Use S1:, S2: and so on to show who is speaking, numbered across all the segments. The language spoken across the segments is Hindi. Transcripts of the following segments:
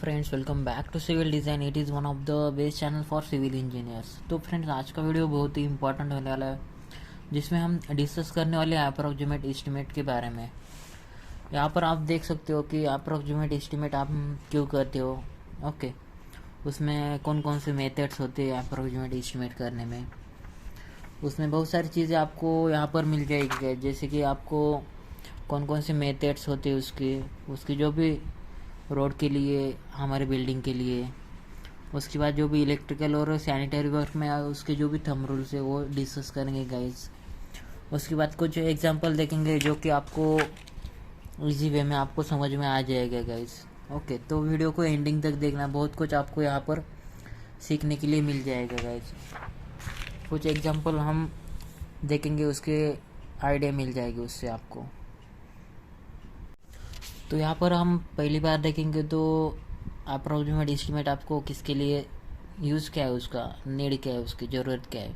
S1: Friends, welcome back to civil design. It is one of the best channel for civil engineers. तो फ्रेंड्स, आज का वीडियो बहुत ही इंपॉर्टेंट होने वाला है, जिसमें हम डिस्कस करने वाले हैं अप्रोक्सीमेट एस्टिमेट के बारे में। यहाँ पर आप देख सकते हो कि अप्रोक्सीमेट एस्टिमेट आप क्यों करते हो। ओके, उसमें कौन कौन से मेथड्स होते हैं अप्रोक्सीमेट एस्टिमेट करने में। उसमें बहुत सारी चीज़ें आपको यहाँ पर मिल जाएगी, जैसे कि आपको कौन कौन से मेथड्स होते हैं उसकी जो भी रोड के लिए, हमारे बिल्डिंग के लिए, उसके बाद जो भी इलेक्ट्रिकल और सैनिटरी वर्क में उसके जो भी थंब रूल्स है वो डिस्कस करेंगे गाइस। उसके बाद कुछ एग्जांपल देखेंगे जो कि आपको इजी वे में आपको समझ में आ जाएगा गाइस। ओके, तो वीडियो को एंडिंग तक देखना, बहुत कुछ आपको यहाँ पर सीखने के लिए मिल जाएगा गाइस। कुछ एग्जांपल हम देखेंगे, उसके आइडिया मिल जाएगी उससे आपको। तो यहाँ पर हम पहली बार देखेंगे तो अप्रोक्सीमेट एस्टिमेट आपको किसके लिए यूज़ क्या है, उसका नीड क्या है, उसकी ज़रूरत क्या है।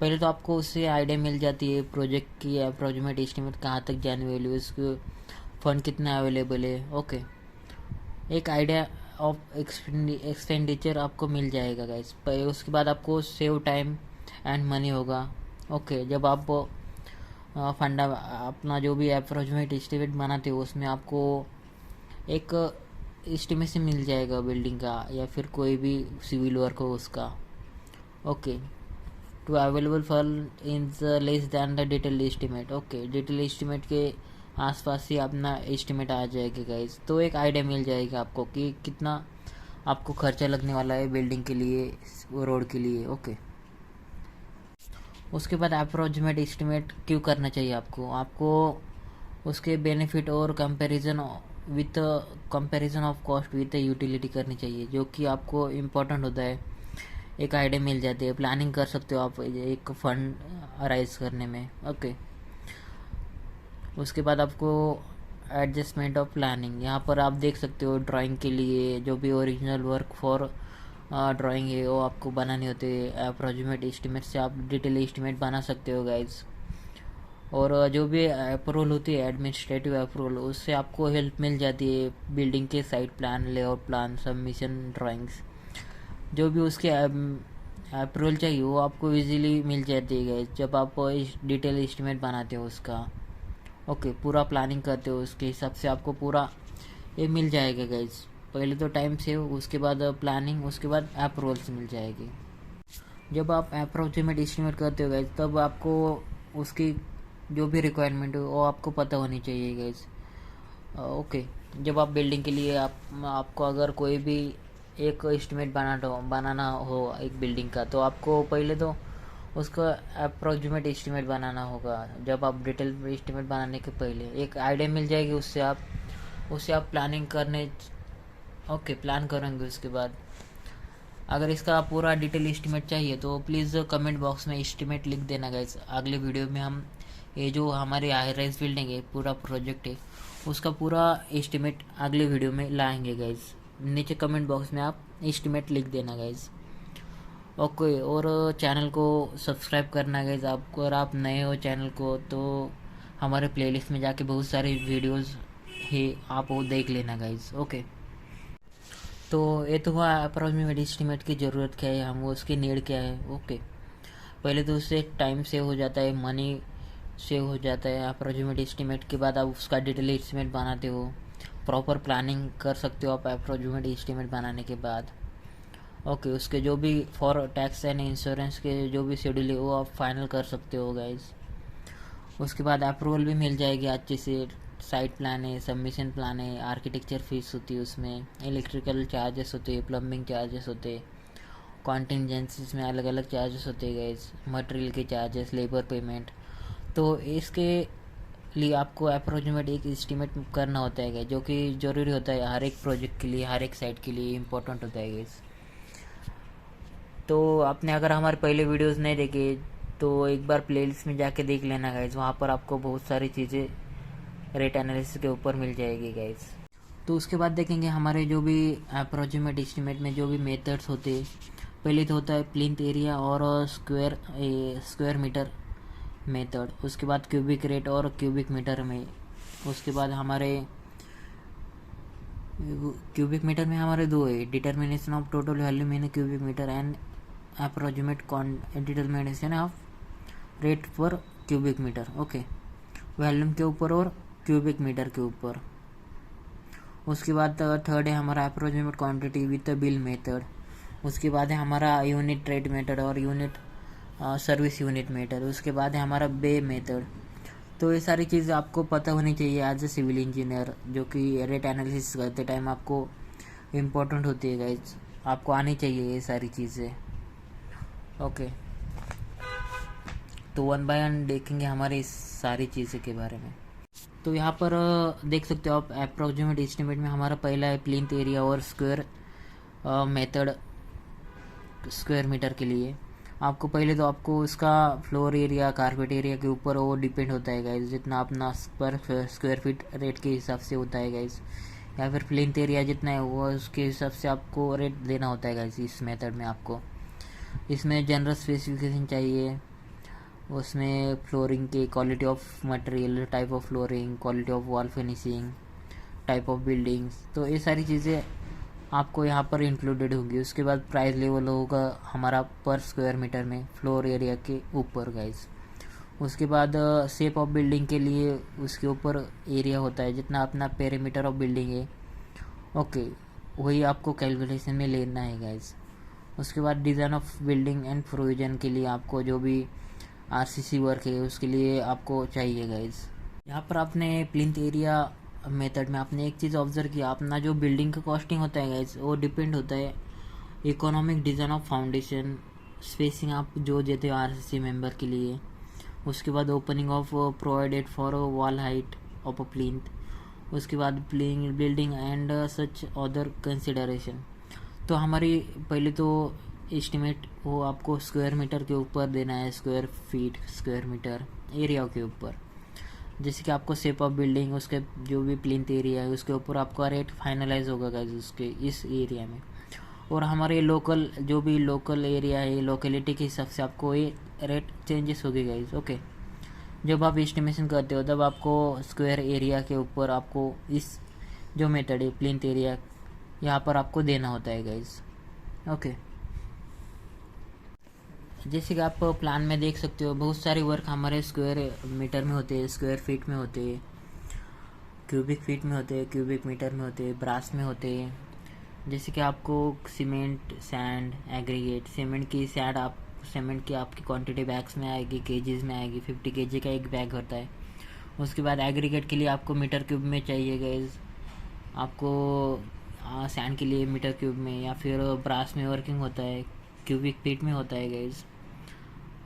S1: पहले तो आपको उससे आइडिया मिल जाती है प्रोजेक्ट की अप्रोक्सीमेट एस्टिमेट कहाँ तक जाने वाली है, उसको फंड कितना अवेलेबल है। ओके, एक आइडिया ऑफ एक्सपेंडिचर आपको मिल जाएगा गाइस। उसके बाद आपको सेव टाइम एंड मनी होगा। ओके, जब आप फंडा अपना जो भी अप्रोक्सीमेट एस्टिमेट बनाते हो उसमें आपको एक एस्टिमेशन मिल जाएगा बिल्डिंग का या फिर कोई भी सिविल वर्क हो उसका। Okay, to available fund in less than the detail estimate. Okay, detail estimate के आसपास ही अपना एस्टिमेट आ जाएगा गाइस। तो एक आइडिया मिल जाएगा आपको कि कितना आपको खर्चा लगने वाला है बिल्डिंग के लिए, रोड के लिए। ओके, उसके बाद अप्रोक्सीमेट एस्टिमेट क्यों करना चाहिए आपको उसके बेनिफिट और comparison of cost with utility करनी चाहिए, जो कि आपको इम्पोर्टेंट होता है। एक आइडिया मिल जाती है, प्लानिंग कर सकते हो आप एक फंड अराइज करने में। ओके, उसके बाद आपको एडजस्टमेंट ऑफ प्लानिंग, यहाँ पर आप देख सकते हो ड्राइंग के लिए जो भी ओरिजिनल वर्क फॉर ड्राइंग है वो आपको बनानी होती है। अप्रोक्सीमेट एस्टिमेट से आप डिटेल एस्टिमेट बना सकते हो गाइज। और जो भी अप्रूवल होती है, एडमिनिस्ट्रेटिव अप्रूवल, उससे आपको हेल्प मिल जाती है बिल्डिंग के site plan, layout plan, submission drawings, जो भी उसके अप्रूवल चाहिए वो आपको इजीली मिल जाती है गाइज जब आप डिटेल एस्टिमेट बनाते हो उसका। ओके, पूरा प्लानिंग करते हो उसके हिसाब से आपको पूरा ये मिल जाएगा गाइज। पहले तो टाइम सेव, उसके बाद प्लानिंग, उसके बाद अप्रूवल्स मिल जाएगी। जब आप अप्रोक्सीमेट एस्टिमेट करते हो गाइज तब आपको उसकी जो भी रिक्वायरमेंट है वो आपको पता होनी चाहिए गाइज। ओके, जब आप बिल्डिंग के लिए आपको अगर कोई भी एक एस्टिमेट बनाना हो एक बिल्डिंग का, तो आपको पहले तो उसका अप्रोक्सीमेट एस्टिमेट बनाना होगा। जब आप डिटेल एस्टिमेट बनाने के पहले एक आइडिया मिल जाएगी, उससे आप प्लानिंग करने प्लान करेंगे। उसके बाद अगर इसका पूरा डिटेल एस्टिमेट चाहिए तो प्लीज़ कमेंट बॉक्स में एस्टिमेट लिख देना गाइज। अगले वीडियो में हम ये जो हमारी हाई राइज बिल्डिंग है, पूरा प्रोजेक्ट है, उसका पूरा एस्टिमेट अगले वीडियो में लाएंगे गाइज। नीचे कमेंट बॉक्स में आप एस्टिमेट लिख देना गाइज। ओके, और चैनल को सब्सक्राइब करना गाइज आपको। अगर आप नए हो चैनल को तो हमारे प्लेलिस्ट में जाके बहुत सारे वीडियोस है, आप वो देख लेना गाइज। ओके, तो ये तो हुआ अप्रोक्सीमेट एस्टिमेट की ज़रूरत क्या है, हम उसकी नीड क्या है। ओके, पहले तो उससे टाइम सेव हो जाता है, मनी सेव हो जाता है। अप्रोक्सीमेट एस्टिमेट के बाद आप उसका डिटेल एस्टिमेट बनाते हो, प्रॉपर प्लानिंग कर सकते हो आप अप्रोक्सीमेट एस्टिमेट बनाने के बाद। ओके, उसके जो भी फॉर टैक्स एंड इंश्योरेंस के जो भी शेड्यूल है वो आप फाइनल कर सकते हो गाइज। उसके बाद अप्रूवल भी मिल जाएगी अच्छे से। साइट प्लान है, सबमिशन प्लान है, आर्किटेक्चर फीस होती है उसमें, इलेक्ट्रिकल चार्जेस होते हैं, प्लम्बिंग चार्जेस होते हैं, कॉन्टिजेंसीज में अलग अलग चार्जेस होते हैं गाइज, मटेरियल के चार्जेस, लेबर पेमेंट। तो इसके लिए आपको अप्रोक्सीमेट एक एस्टिमेट करना होता है गाइज, जो कि ज़रूरी होता है हर एक प्रोजेक्ट के लिए, हर एक साइट के लिए इम्पोर्टेंट होता है गाइज। तो आपने अगर हमारे पहले वीडियोस नहीं देखे तो एक बार प्लेलिस्ट में जाके देख लेना गाइज, वहाँ पर आपको बहुत सारी चीज़ें रेट एनालिसिस के ऊपर मिल जाएगी गाइज। तो उसके बाद देखेंगे हमारे जो भी अप्रोक्सीमेट एस्टिमेट में जो भी मेथड्स होते हैं। पहले तो होता है प्लिंथ एरिया और स्क्वायर मीटर मेथड, उसके बाद क्यूबिक रेट और क्यूबिक मीटर में, उसके बाद हमारे क्यूबिक मीटर में हमारे दो है, determination of total volume in cubic metre and approximate determination of rate per cubic metre. Okay, volume के ऊपर और क्यूबिक मीटर के ऊपर। उसके बाद थर्ड है हमारा approximate quantity with bill method. उसके बाद है हमारा यूनिट रेट मेथड और यूनिट सर्विस यूनिट मेथड। उसके बाद है हमारा बे मेथड। तो ये सारी चीज़ आपको पता होनी चाहिए एज ए सिविल इंजीनियर, जो कि रेट एनालिसिस करते टाइम आपको इम्पोर्टेंट होती है गाइज, आपको आनी चाहिए ये सारी चीज़ें। ओके, तो वन बाय वन देखेंगे हमारे इस सारी चीज़ें के बारे में। तो यहाँ पर देख सकते हो आप, अप्रोक्सीमेट एस्टिमेट में हमारा पहला है प्लिंथ एरिया और स्क्वायर मेथड स्क्वायर मीटर के लिए। आपको पहले तो आपको उसका फ्लोर एरिया कारपेट एरिया के ऊपर वो डिपेंड होता है गाइज, जितना अपना पर स्क्वायर फीट रेट के हिसाब से होता है गाइज, या फिर प्लिंथ एरिया जितना है वो उसके हिसाब से आपको रेट देना होता है गाइज। इस मेथड में आपको इसमें जनरल स्पेसिफिकेशन चाहिए, उसमें फ्लोरिंग की quality of material, type of flooring, quality of wall finishing, type of buildings, तो ये सारी चीज़ें आपको यहाँ पर इंक्लूडेड होंगी। उसके बाद प्राइस लेवल होगा हमारा पर स्क्वायर मीटर में फ्लोर एरिया के ऊपर गाइस। उसके बाद शेप ऑफ बिल्डिंग के लिए उसके ऊपर एरिया होता है, जितना अपना पेरीमीटर ऑफ बिल्डिंग है, ओके, वही आपको कैलकुलेशन में लेना है गाइस। उसके बाद design of building and provision के लिए आपको जो भी आरसीसी वर्क है उसके लिए आपको चाहिए गाइस। यहाँ पर आपने प्लिंथ एरिया मेथड में आपने एक चीज़ ऑब्जर्व किया, अपना जो बिल्डिंग का कॉस्टिंग होता है गाइस वो डिपेंड होता है economic design of foundation, spacing आप जो देते हो आरसीसी मेंबर के लिए। उसके बाद opening of provided for wall height of a plinth. उसके बाद building and such other consideration. तो हमारी पहले तो एस्टिमेट वो आपको स्क्वायर मीटर के ऊपर देना है, square feet square metre area के ऊपर। जैसे कि आपको शेप ऑफ बिल्डिंग, उसके जो भी प्लिंथ एरिया है उसके ऊपर आपका रेट फाइनलाइज होगा गाइस उसके इस एरिया में। और हमारे लोकल जो भी लोकल एरिया है, लोकेलिटी के हिसाब से आपको ये रेट चेंजेस होगी गाइस। ओके, जब आप एस्टिमेशन करते हो तब आपको स्क्वायर एरिया के ऊपर आपको इस जो मेथड है प्लिंथ एरिया यहाँ पर आपको देना होता है गाइस। ओके, जैसे कि आप प्लान में देख सकते हो बहुत सारे वर्क हमारे स्क्वायर मीटर में होते हैं, स्क्वायर फीट में होते हैं, क्यूबिक फीट में होते हैं, क्यूबिक मीटर में होते हैं, ब्रास में होते हैं। जैसे कि आपको सीमेंट, सैंड, एग्रीगेट, सीमेंट की आपकी क्वांटिटी बैग्स में आएगी, केजीज में आएगी, 50 केजी का एक बैग होता है। उसके बाद एग्रीगेट के लिए आपको मीटर क्यूब में चाहिए गाइस, आपको सैंड के लिए मीटर क्यूब में, या फिर ब्रास में वर्किंग होता है क्यूबिक फीट में होता है गाइस।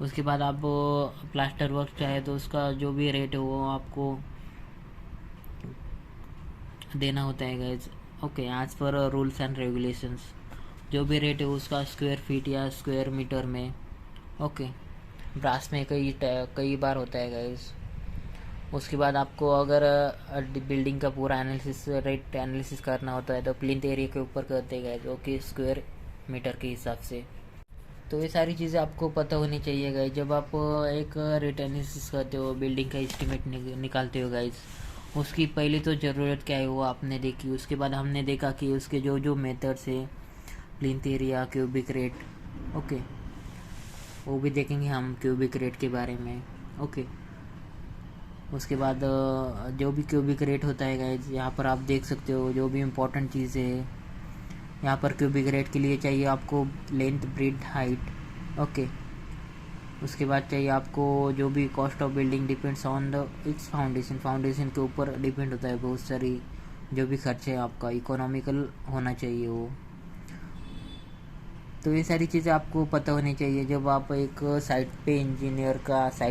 S1: उसके बाद आप प्लास्टर वर्क चाहे तो उसका जो भी रेट है वो आपको देना होता है guys. Okay, as per rules and regulations जो भी रेट है उसका स्क्वायर फीट या स्क्वायर मीटर में। ओके, ब्रास में कई बार होता है गाइज। उसके बाद आपको अगर बिल्डिंग का पूरा एनालिसिस, रेट एनालिसिस करना होता है तो प्लिंथ एरिया के ऊपर करते हैं गाइज, ओके, स्क्वायर मीटर के हिसाब से। तो ये सारी चीज़ें आपको पता होनी चाहिए गाइज जब आप एक रेट एनालिसिस करते हो, बिल्डिंग का एस्टिमेट निकालते हो गाइज। उसकी पहले तो ज़रूरत क्या है वो आपने देखी। उसके बाद हमने देखा कि उसके जो जो मेथड्स है, plinth area, cubic rate, okay, वो भी देखेंगे हम क्यूबिक रेट के बारे में। ओके, उसके बाद जो भी क्यूबिक रेट होता है गाइज यहाँ पर आप देख सकते हो जो भी इम्पोर्टेंट चीज़ें है यहाँ पर क्यूबिक रेट के लिए चाहिए आपको लेंथ, ब्रेड्थ, हाइट। ओके, उसके बाद चाहिए आपको जो भी cost of building depends on the it's foundation के ऊपर डिपेंड होता है बहुत सारी जो भी खर्चे है आपका, इकोनॉमिकल होना चाहिए वो। तो ये सारी चीज़ें आपको पता होनी चाहिए जब आप एक साइट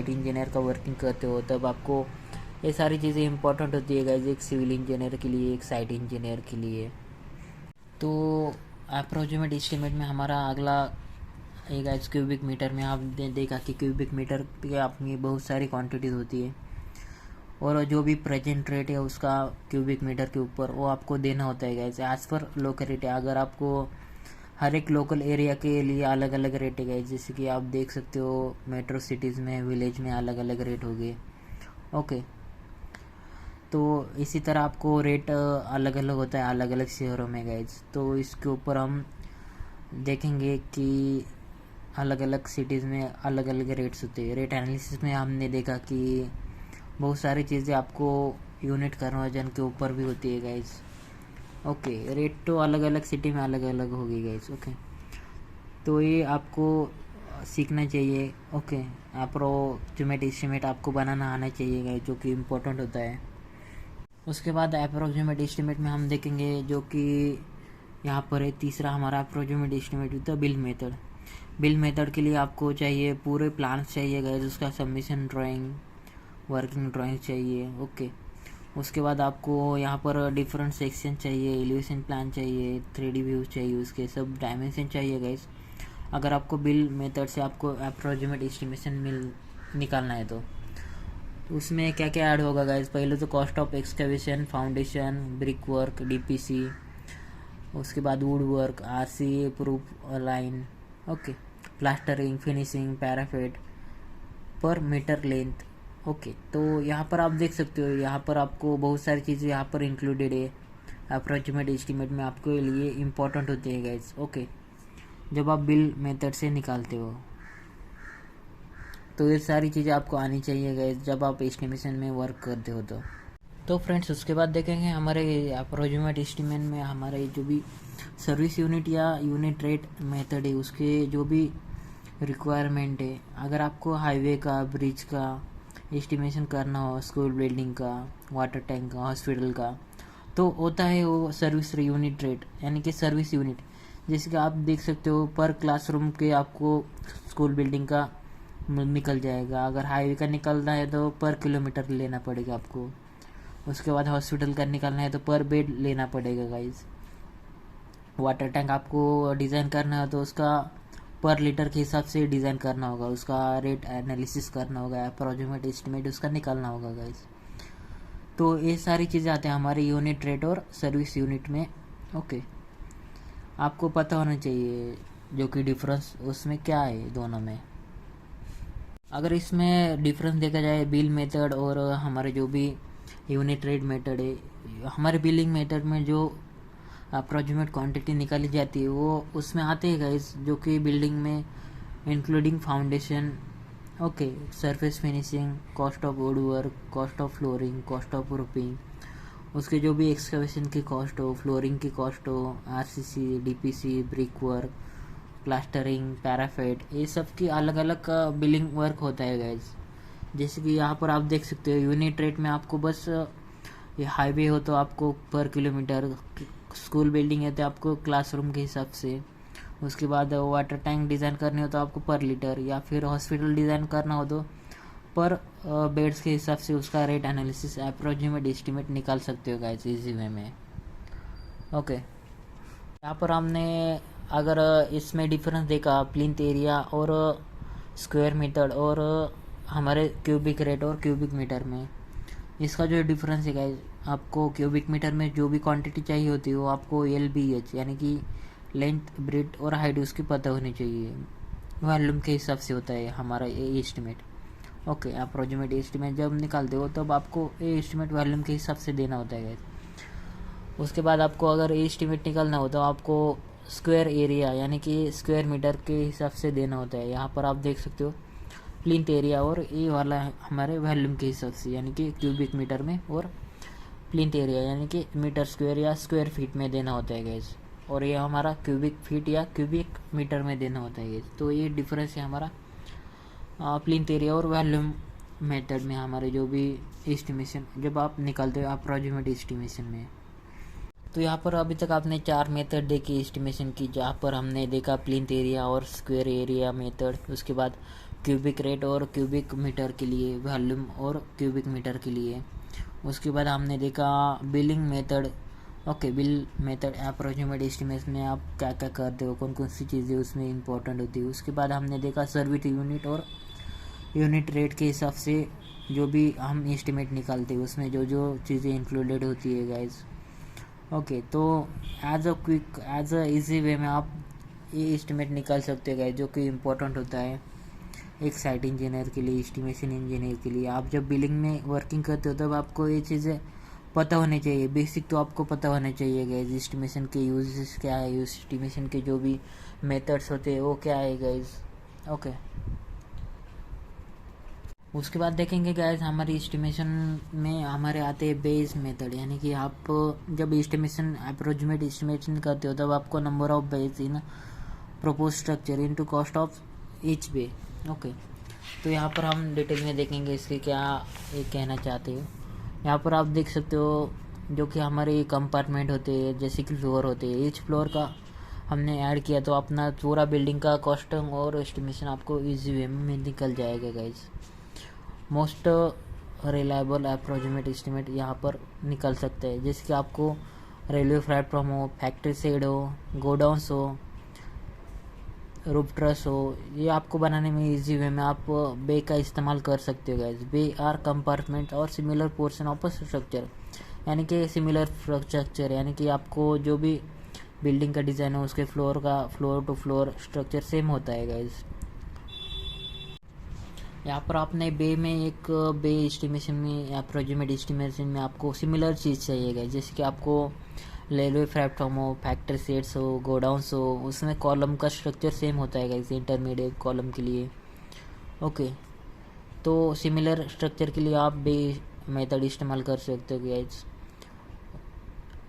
S1: इंजीनियर का वर्किंग करते हो, तब आपको ये सारी चीज़ें इंपॉर्टेंट होती है गाइज, एक सिविल इंजीनियर के लिए, एक साइट इंजीनियर के लिए। तो अप्रोक्सीमेट एस्टिमेट में हमारा अगला एक आज क्यूबिक मीटर में आप देखा कि क्यूबिक मीटर पे अपनी बहुत सारी क्वांटिटीज़ होती है, और जो भी प्रेजेंट रेट है उसका क्यूबिक मीटर के ऊपर वो आपको देना होता है गाइस एज पर लोकेलिटी। अगर आपको हर एक लोकल एरिया के लिए अलग अलग रेट है गाइस, जैसे कि आप देख सकते हो मेट्रो सिटीज़ में, विलेज में अलग अलग रेट हो गए। ओके, तो इसी तरह आपको रेट अलग अलग होता है अलग अलग शहरों में गाइज। तो इसके ऊपर हम देखेंगे कि अलग अलग सिटीज़ में अलग अलग रेट्स होते हैं। रेट एनालिसिस में हमने देखा कि बहुत सारी चीज़ें आपको यूनिट कन्वर्जन के ऊपर भी होती है गाइज। ओके, रेट तो अलग अलग सिटी में अलग अलग होगी गाइज। ओके, तो ये आपको सीखना चाहिए। ओके, अप्रोक्सीमेट एस्टिमेट आपको बनाना आना चाहिए गाइज, जो कि इम्पोर्टेंट होता है। उसके बाद अप्रोक्सीमेट एस्टिमेट में हम देखेंगे जो कि यहाँ पर है तीसरा हमारा अप्रोक्सीमेट एस्टिमेट होता है बिल मेथड। बिल मेथड के लिए आपको चाहिए पूरे प्लान्स चाहिए गाइज, उसका सबमिशन ड्राइंग, वर्किंग ड्राइंग चाहिए। ओके, उसके बाद आपको यहाँ पर डिफरेंट सेक्शन चाहिए, एलिवेशन प्लान चाहिए, 3D व्यूज चाहिए, उसके सब डायमेंशन चाहिए गाइज। अगर आपको बिल मेथड से आपको अप्रोक्सीमेट एस्टिमेशन निकालना है तो उसमें क्या क्या ऐड होगा गाइज। पहले तो cost of excavation, foundation, brick work, DPC, उसके बाद wood work, RC proof line, okay, plastering, finishing, parapet per metre length. Okay, तो यहाँ पर आप देख सकते हो, यहाँ पर आपको बहुत सारी चीज़ें यहाँ पर इंक्लूडेड है अप्रोक्सीमेट एस्टिमेट में, आपके लिए इम्पोर्टेंट होते हैं गाइज। ओके, जब आप बिल मेथड से निकालते हो तो ये सारी चीज़ें आपको आनी चाहिए गाइज जब आप एस्टिमेशन में वर्क करते हो तो फ्रेंड्स उसके बाद देखेंगे हमारे अप्रोक्सीमेट एस्टिमेट में हमारे जो भी सर्विस यूनिट या यूनिट रेट मेथड है उसके जो भी रिक्वायरमेंट है। अगर आपको हाईवे का, ब्रिज का एस्टिमेशन करना हो, स्कूल बिल्डिंग का, वाटर टैंक का, हॉस्पिटल का, तो होता है वो सर्विस यूनिट रेट, यानी कि सर्विस यूनिट। जैसे कि आप देख सकते हो पर क्लासरूम के आपको स्कूल बिल्डिंग का निकल जाएगा। अगर हाईवे का निकलना है तो पर किलोमीटर लेना पड़ेगा आपको। उसके बाद हॉस्पिटल का निकालना है तो पर बेड लेना पड़ेगा गाइज। वाटर टैंक आपको डिज़ाइन करना है तो उसका पर लीटर के हिसाब से डिज़ाइन करना होगा, उसका रेट एनालिसिस करना होगा, अप्रोक्सीमेट एस्टिमेट उसका निकालना होगा गाइज। तो ये सारी चीज़ें आते हैं हमारे यूनिट रेट और सर्विस यूनिट में। ओके, आपको पता होना चाहिए जो कि डिफरेंस उसमें क्या है दोनों में। अगर इसमें डिफरेंस देखा जाए बिल मेथड और हमारे जो भी यूनिट रेट मेथड है, हमारे बिलिंग मेथड में जो अप्रोक्सीमेट क्वांटिटी निकाली जाती है वो उसमें आते हैं गाइस, जो कि बिल्डिंग में including foundation, okay, surface finishing, cost of would work, cost of flooring, cost of roofing, उसके जो भी एक्सकवेशन की कॉस्ट हो, फ्लोरिंग की कॉस्ट हो, RCC, DPC, brick work, plastering, parapet, ये सब की अलग अलग बिलिंग वर्क होता है गाइज। जैसे कि यहाँ पर आप देख सकते हो यूनिट रेट में आपको बस ये हाईवे हो तो आपको पर किलोमीटर, स्कूल बिल्डिंग है तो आपको क्लासरूम के हिसाब से, उसके बाद वाटर टैंक डिज़ाइन करने हो तो आपको पर लीटर, या फिर हॉस्पिटल डिज़ाइन करना हो तो पर बेड्स के हिसाब से उसका रेट एनालिसिस अप्रोक्सीमेट एस्टिमेट निकाल सकते हो गाइस इजी वे में। ओके, यहाँ पर हमने अगर इसमें डिफरेंस देखा प्लिंथ एरिया और स्क्वायर मीटर और हमारे क्यूबिक रेट और क्यूबिक मीटर में, इसका जो डिफरेंस है गाइस, आपको क्यूबिक मीटर में जो भी क्वांटिटी चाहिए होती है वो आपको LBH यानी कि लेंथ, ब्रेड्थ और हाइट उसकी पता होनी चाहिए। वॉल्यूम के हिसाब से होता है हमारा ये एस्टिमेट। ओके, अप्रोक्सीमेट एस्टिमेट जब निकालते हो तब आपको ये एस्टिमेट वॉल्यूम के हिसाब से देना होता है गाइस। उसके बाद आपको अगर एस्टिमेट निकालना हो तो आपको स्क्वायर एरिया यानी कि स्क्वायर मीटर के हिसाब से देना होता है। यहाँ पर आप देख सकते हो प्लिंथ एरिया और ये वाला हमारे वॉल्यूम के हिसाब से यानी कि क्यूबिक मीटर में, और प्लिंथ एरिया यानी कि मीटर स्क्वायर या स्क्वायर फीट में देना होता है गैस, और ये हमारा क्यूबिक फीट या क्यूबिक मीटर में देना होता है गैस। तो ये डिफरेंस है हमारा प्लिंथ एरिया और वॉल्यूम मेथड में हमारे जो भी एस्टिमेशन जब आप निकालते हो अप्रोक्सीमेट एस्टिमेशन में। तो यहाँ पर अभी तक आपने 4 मेथड देखी एस्टिमेशन की, जहाँ पर हमने देखा प्लिंथ एरिया और स्क्वायर एरिया मेथड, उसके बाद क्यूबिक रेट और क्यूबिक मीटर के लिए, वॉल्यूम और क्यूबिक मीटर के लिए, उसके बाद हमने देखा billing method. Okay, bill method approximate estimation में आप क्या क्या करते हो, कौन कौन सी चीज़ें उसमें इंपॉर्टेंट होती है। उसके बाद हमने देखा सर्विस यूनिट और यूनिट रेट के हिसाब से जो भी हम एस्टिमेट निकालते हैं उसमें जो जो चीज़ें इंक्लूडेड होती है गाइज। ओके, तो एज अ इजी वे में आप ये एस्टिमेट निकाल सकते हैं गाइज, जो कि इम्पोर्टेंट होता है एक साइट इंजीनियर के लिए, एस्टिमेशन इंजीनियर के लिए। आप जब बिलिंग में वर्किंग करते हो तब आपको ये चीज़ें पता होने चाहिए, बेसिक तो आपको पता होने चाहिए गाइज। एस्टिमेशन के यूजेस क्या है, एस्टिमेशन के जो भी मेथड्स होते हैं वो क्या है गाइज। ओके, उसके बाद देखेंगे गाइज हमारी एस्टिमेशन में हमारे आते हैं बेस मेथड, यानी कि आप जब एस्टिमेशन अप्रोक्सीमेट एस्टिमेशन करते हो तब आपको number of bays in propose structure into cost of each bay. Okay, तो यहाँ पर हम डिटेल में देखेंगे इसके क्या ये कहना चाहते हो। यहाँ पर आप देख सकते हो जो कि हमारे कंपार्टमेंट होते हैं, जैसे कि फ्लोर होते हैं, ईच फ्लोर का हमने ऐड किया तो अपना पूरा बिल्डिंग का कॉस्टिंग और एस्टिमेशन आपको इजी वे में निकल जाएगा guys. Most reliable approximate estimate यहाँ पर निकल सकते हैं, जैसे कि आपको रेलवे प्लेटफॉर्म हो, फैक्ट्री शेड हो, गोडाउंस हो, रूफ ट्रस हो, ये आपको बनाने में इजी वे में आप बे का इस्तेमाल कर सकते हो गाइज। बे आर कंपार्टमेंट और सिमिलर पोर्शन ऑफ स्ट्रक्चर, यानी कि सिमिलर स्ट्रक्चर, यानी कि आपको जो भी बिल्डिंग का डिज़ाइन है उसके फ्लोर का floor to floor structure same होता है गाइज। यहाँ पर आपने बे में एक बे एस्टिमेशन में अप्रोक्सीमेट एस्टिमेशन में आपको सिमिलर चीज़ चाहिए गाइज, जैसे कि आपको रेलवे प्लेटफॉर्म हो, फैक्ट्री सेट्स हो, गोडाउंस हो, उसमें कॉलम का स्ट्रक्चर सेम होता है गाइस इंटरमीडिएट कॉलम के लिए। ओके, तो सिमिलर स्ट्रक्चर के लिए आप बे मेथड इस्तेमाल कर सकते हो गाइस।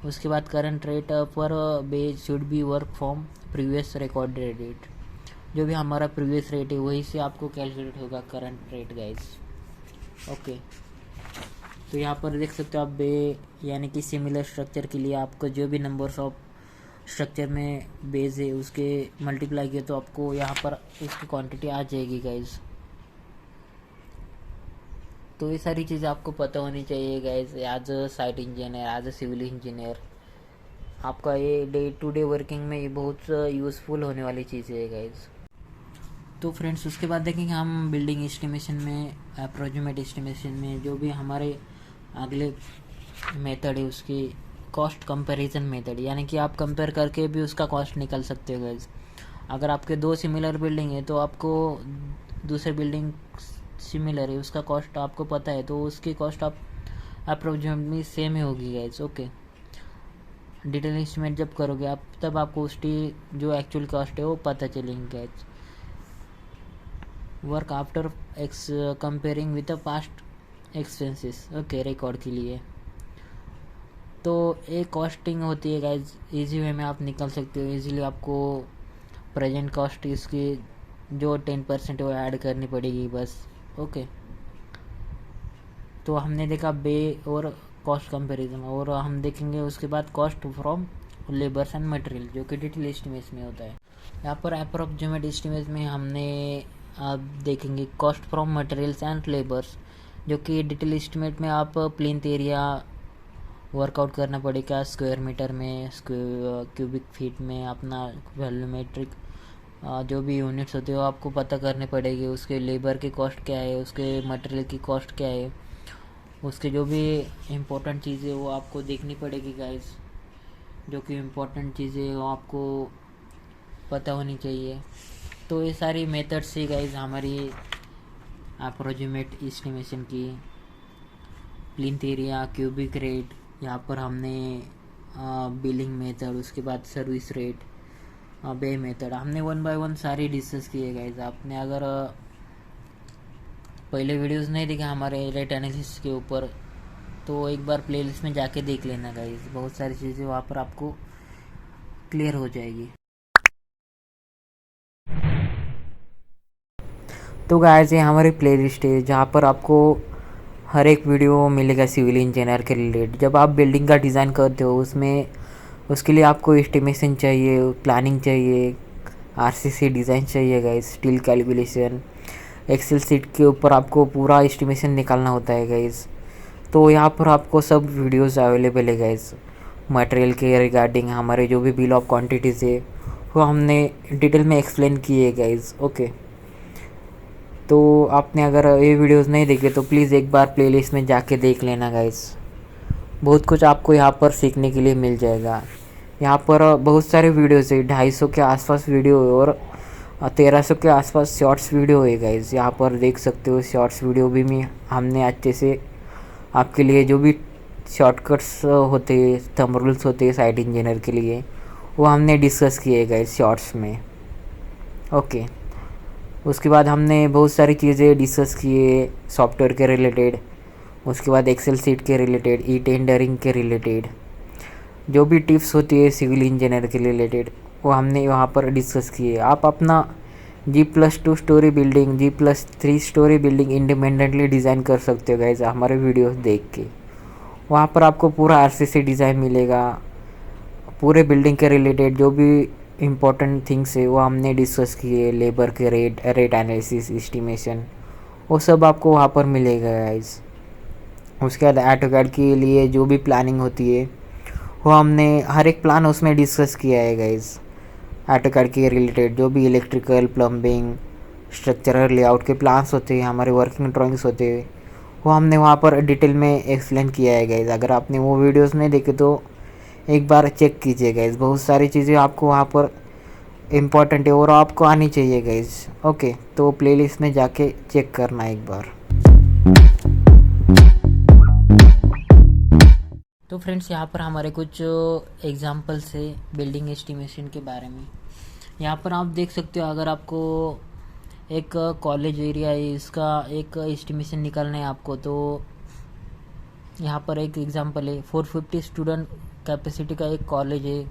S1: उसके बाद करंट रेट पर we should be work from previous recorded rate, जो भी हमारा प्रीवियस रेट है वही से आपको कैलकुलेट होगा करंट रेट गाइस। ओके, तो यहाँ पर देख सकते हो आप बे यानी कि सिमिलर स्ट्रक्चर के लिए आपको जो भी नंबर्स ऑफ स्ट्रक्चर में बेस है उसके मल्टीप्लाई किया तो आपको यहाँ पर इसकी क्वांटिटी आ जाएगी गाइज। तो ये सारी चीज़ें आपको पता होनी चाहिए guys as a site engineer, as a civil engineer. आपका ये डे टू डे वर्किंग में ये बहुत यूज़फुल होने वाली चीज़ है गाइज। तो फ्रेंड्स उसके बाद देखेंगे हम बिल्डिंग एस्टिमेशन में, अप्रोक्सीमेट एस्टिमेशन में जो भी हमारे अगले मेथड है उसकी कॉस्ट कंपैरिजन मेथड, यानी कि आप कंपेयर करके भी उसका कॉस्ट निकाल सकते हो गाइज। अगर आपके दो सिमिलर बिल्डिंग है तो आपको दूसरे बिल्डिंग सिमिलर है उसका कॉस्ट आपको पता है तो उसकी कॉस्ट आप अप्रोक्सीमेटली सेम ही होगी गाइज। ओके, डिटेल एस्टिमेट जब करोगे आप तब आपको उसकी जो एक्चुअल कॉस्ट है वो पता चलेंगे guys. Work after comparing with the past expenses. Okay, record के लिए तो एक कॉस्टिंग होती है गाइज, इजी वे में आप निकल सकते हो इजीली। आपको प्रेजेंट कॉस्ट इसकी जो 10% वो ऐड करनी पड़ेगी बस। ओके, तो हमने देखा बे और कॉस्ट कंपैरिजन, और हम देखेंगे उसके बाद cost from labours and material जो कि डिटेल एस्टिमेट में होता है। यहाँ पर अप्रोक्सीमेट एस्टिमेट में हमने आप देखेंगे cost from materials and labours, जो कि डिटेल एस्टिमेट में आप प्लेन्थ एरिया वर्कआउट करना पड़ेगा स्क्वायर मीटर में, क्यूबिक फीट में, अपना वॉल्यूमेट्रिक जो भी यूनिट्स होते हैं वो आपको पता करने पड़ेगी। उसके लेबर की कॉस्ट क्या है, उसके मटेरियल की कॉस्ट क्या है, उसके जो भी इम्पोर्टेंट चीज़ें वो आपको देखनी पड़ेगी गाइस। जो कि इम्पोर्टेंट चीज़ें वो आपको पता होनी चाहिए। तो ये सारी मेथड्स ही गाइस हमारी अप्रोक्सीमेट एस्टिमेशन की। प्लिंथ एरिया, क्यूबिक रेट, यहाँ पर हमने बिलिंग मेथड, उसके बाद सर्विस रेट, बे मेथड हमने 1 बाय 1 सारे डिस्कस किए गाइस। आपने अगर पहले वीडियोस नहीं देखे हमारे रेट एनालिसिस के ऊपर तो एक बार प्लेलिस्ट में जाके देख लेना गाइस, बहुत सारी चीज़ें वहाँ पर आपको क्लियर हो जाएगी। तो गाइस ये हमारी प्लेलिस्ट है जहाँ पर आपको हर एक वीडियो मिलेगा सिविल इंजीनियर के रिलेटेड। जब आप बिल्डिंग का डिज़ाइन करते हो उसमें उसके लिए आपको एस्टिमेशन चाहिए, प्लानिंग चाहिए, आरसीसी डिज़ाइन चाहिए guys, steel calculation, excel sheet के ऊपर आपको पूरा एस्टिमेशन निकालना होता है गाइस। तो यहाँ पर आपको सब वीडियोस अवेलेबल है गाइस। मटेरियल के रिगार्डिंग हमारे जो भी बिल ऑफ क्वांटिटीज़ है वो हमने डिटेल में एक्सप्लेन किए है गाइस। ओके, तो आपने अगर ये वीडियोस नहीं देखे तो प्लीज़ एक बार प्लेलिस्ट में जाके देख लेना गाइस। बहुत कुछ आपको यहाँ पर सीखने के लिए मिल जाएगा। यहाँ पर बहुत सारे वीडियोस है, 250 के आसपास वीडियो है और 1300 के आसपास शॉर्ट्स वीडियो है गाइस। यहाँ पर देख सकते हो शॉर्ट्स वीडियो भी में हमने अच्छे से आपके लिए जो भी शॉर्टकट्स होते, थंब रूल्स होते साइट इंजीनियर के लिए, वो हमने डिस्कस किए गाइस शॉर्ट्स में। ओके, उसके बाद हमने बहुत सारी चीज़ें डिस्कस किए सॉफ्टवेयर के रिलेटेड, उसके बाद एक्सेल सीट के रिलेटेड, ई टेंडरिंग के रिलेटेड, जो भी टिप्स होती है सिविल इंजीनियर के रिलेटेड वो हमने वहाँ पर डिस्कस किए। आप अपना G+2 story building, G+3 story building independently design कर सकते हो गाइज हमारे वीडियोस देख के। वहाँ पर आपको पूरा RCC डिज़ाइन मिलेगा, पूरे बिल्डिंग के रिलेटेड जो भी इम्पोर्टेंट थिंग्स है वो हमने डिस्कस किए, लेबर के रेट एनालिसिस, एस्टिमेशन, वो सब आपको वहाँ पर मिलेगा गाइज। उसके बाद AutoCAD के लिए जो भी प्लानिंग होती है वो हमने हर एक प्लान उसमें डिस्कस किया है गाइज। AutoCAD के रिलेटेड जो भी इलेक्ट्रिकल, प्लम्बिंग, स्ट्रक्चरल लेआउट के प्लान्स होते हैं, हमारे वर्किंग ड्राइंग्स होते हैं, वो हमने वहाँ पर डिटेल में एक्सप्लेन किया है गाइज। अगर आपने वो वीडियोस नहीं देखे तो एक बार चेक कीजिए गाइज। बहुत सारी चीज़ें आपको वहाँ पर इम्पोर्टेंट है और आपको आनी चाहिए गाइज। ओके, तो प्लेलिस्ट में जाके चेक करना एक बार। तो फ्रेंड्स, यहाँ पर हमारे कुछ एग्जांपल्स है बिल्डिंग एस्टिमेशन के बारे में। यहाँ पर आप देख सकते हो, अगर आपको एक कॉलेज एरिया है, इसका एक एस्टिमेशन निकालना है आपको, तो यहाँ पर एक एग्जांपल है 450 स्टूडेंट कैपेसिटी का एक कॉलेज है।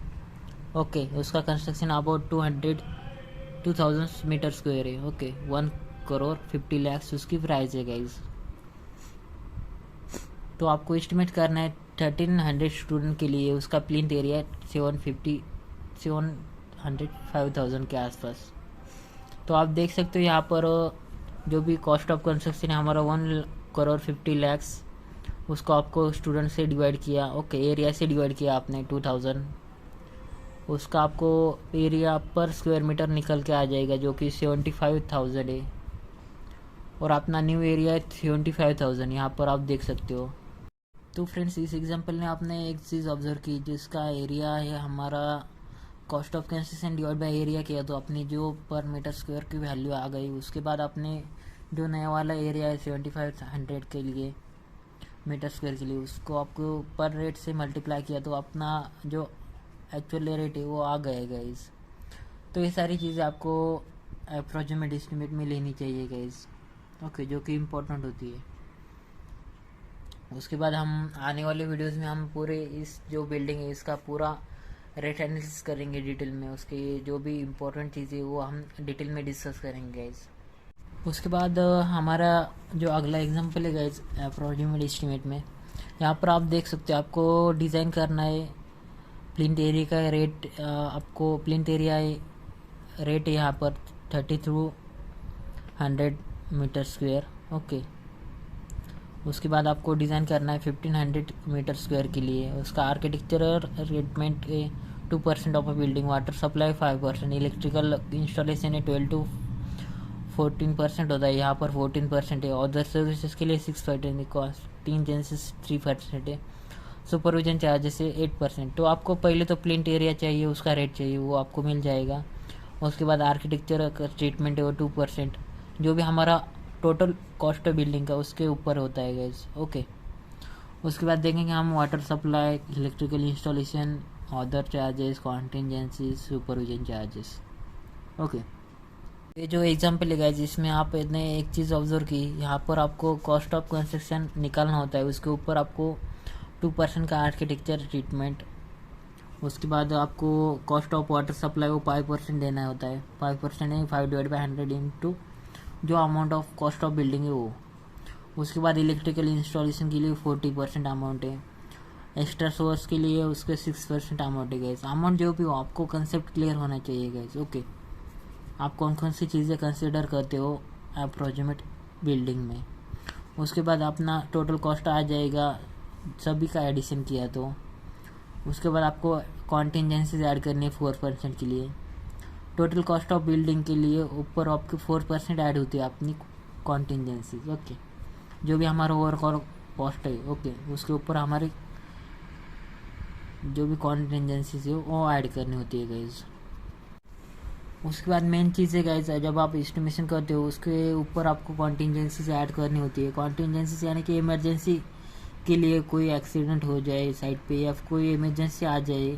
S1: ओके, उसका कंस्ट्रक्शन अबाउट 2000 मीटर स्क्वायर है। ओके, 1,50,00,000 उसकी प्राइस है गाइज। तो आपको एस्टिमेट करना है 1300 स्टूडेंट के लिए, उसका प्लिंथ एरिया 705,000 के आसपास। तो आप देख सकते हो यहाँ पर जो भी कॉस्ट ऑफ कंस्ट्रक्शन है हमारा 1,50,00,000, उसको आपको स्टूडेंट से डिवाइड किया। ओके, एरिया से डिवाइड किया आपने 2000, उसका आपको एरिया पर स्क्वायर मीटर निकल के आ जाएगा जो कि 75,000 है। और अपना न्यू एरिया है 75,000, यहाँ पर आप देख सकते हो। तो फ्रेंड्स, इस एग्जांपल में आपने एक चीज़ ऑब्जर्व की, जिसका एरिया है हमारा cost of construction divide by area किया, तो अपनी जो पर मीटर स्क्वायर की वैल्यू आ गई। उसके बाद आपने जो नया वाला एरिया है 7500 के लिए मीटर स्क्वायर के लिए, उसको आपको पर रेट से मल्टीप्लाई किया, तो अपना जो एक्चुअल रेट है वो आ गया गाइस। तो ये सारी चीज़ें आपको अप्रॉक्सीमेट एस्टिमेट में लेनी चाहिए गाइस। ओके, जो कि इम्पोर्टेंट होती है। उसके बाद हम आने वाले वीडियोस में हम पूरे इस जो बिल्डिंग है इसका पूरा रेट एनालिसिस करेंगे डिटेल में, उसके जो भी इम्पोर्टेंट चीज़ें वो हम डिटेल में डिस्कस करेंगे गाइस। उसके बाद हमारा जो अगला एग्जांपल है गाइस अप्रॉक्सीमेट एस्टिमेट में, यहाँ पर आप देख सकते हो आपको डिज़ाइन करना है प्लिंथ एरिया का रेट। आपको प्लिंथ एरिया रेट है यहाँ पर 3300 मीटर स्क्वायर। ओके, उसके बाद आपको डिज़ाइन करना है 1500 मीटर स्क्वायर के लिए। उसका architectural treatment 2% of a building, water supply 5%, electrical installation है 12 to 14% होता है, यहाँ पर 14% है। अदर सर्विसेज के लिए 6% है, कॉन्टिजेंसीज 3% है, सुपरविजन चार्जेस है 8%। तो आपको पहले तो प्लिंथ एरिया चाहिए, उसका रेट चाहिए, वो आपको मिल जाएगा। उसके बाद आर्किटेक्चर का ट्रीटमेंट है वो 2%, जो भी हमारा टोटल कॉस्ट ऑफ बिल्डिंग का उसके ऊपर होता है गाइस। ओके, उसके बाद देखेंगे हम water supply, electrical installation, other charges, contingency, supervision charges. Okay, ये जो एग्जांपल है गाइस, इसमें आपने एक चीज़ ऑब्जर्व की, यहाँ पर आपको कॉस्ट ऑफ कंस्ट्रक्शन निकालना होता है, उसके ऊपर आपको 2% का आर्किटेक्चर ट्रीटमेंट। उसके बाद आपको कॉस्ट ऑफ वाटर सप्लाई वो 5% देना होता है। 5% है 5/100 इंटू जो amount of cost of building है वो। उसके बाद इलेक्ट्रिकल इंस्टॉलेशन के लिए 40% अमाउंट है। एक्स्ट्रा सोर्स के लिए उसके 6% अमाउंट है गैस। अमाउंट जो भी हो आपको कंसेप्ट क्लियर होना चाहिए गैस। ओके, आप कौन कौन सी चीज़ें कंसिडर करते हो अप्रॉक्सीमेट बिल्डिंग में। उसके बाद अपना टोटल कॉस्ट आ जाएगा सभी का एडिशन किया तो। उसके बाद आपको कॉन्टिजेंसीज ऐड करनी है 4% के लिए। टोटल कॉस्ट ऑफ बिल्डिंग के लिए ऊपर आपकी 4% ऐड होती है अपनी कॉन्टिजेंसीज। ओके, जो भी हमारा ओवरऑल कॉस्ट है ओके उसके ऊपर हमारी जो भी कॉन्टिजेंसीज है वो ऐड करनी होती है गाइज। उसके बाद मेन चीज़ है गाइज, जब आप एस्टिमेशन करते हो उसके ऊपर आपको कॉन्टिजेंसीज ऐड करनी होती है। कॉन्टिजेंसीज यानी कि इमरजेंसी के लिए कोई एक्सीडेंट हो जाए साइट पे या कोई इमरजेंसी आ जाए,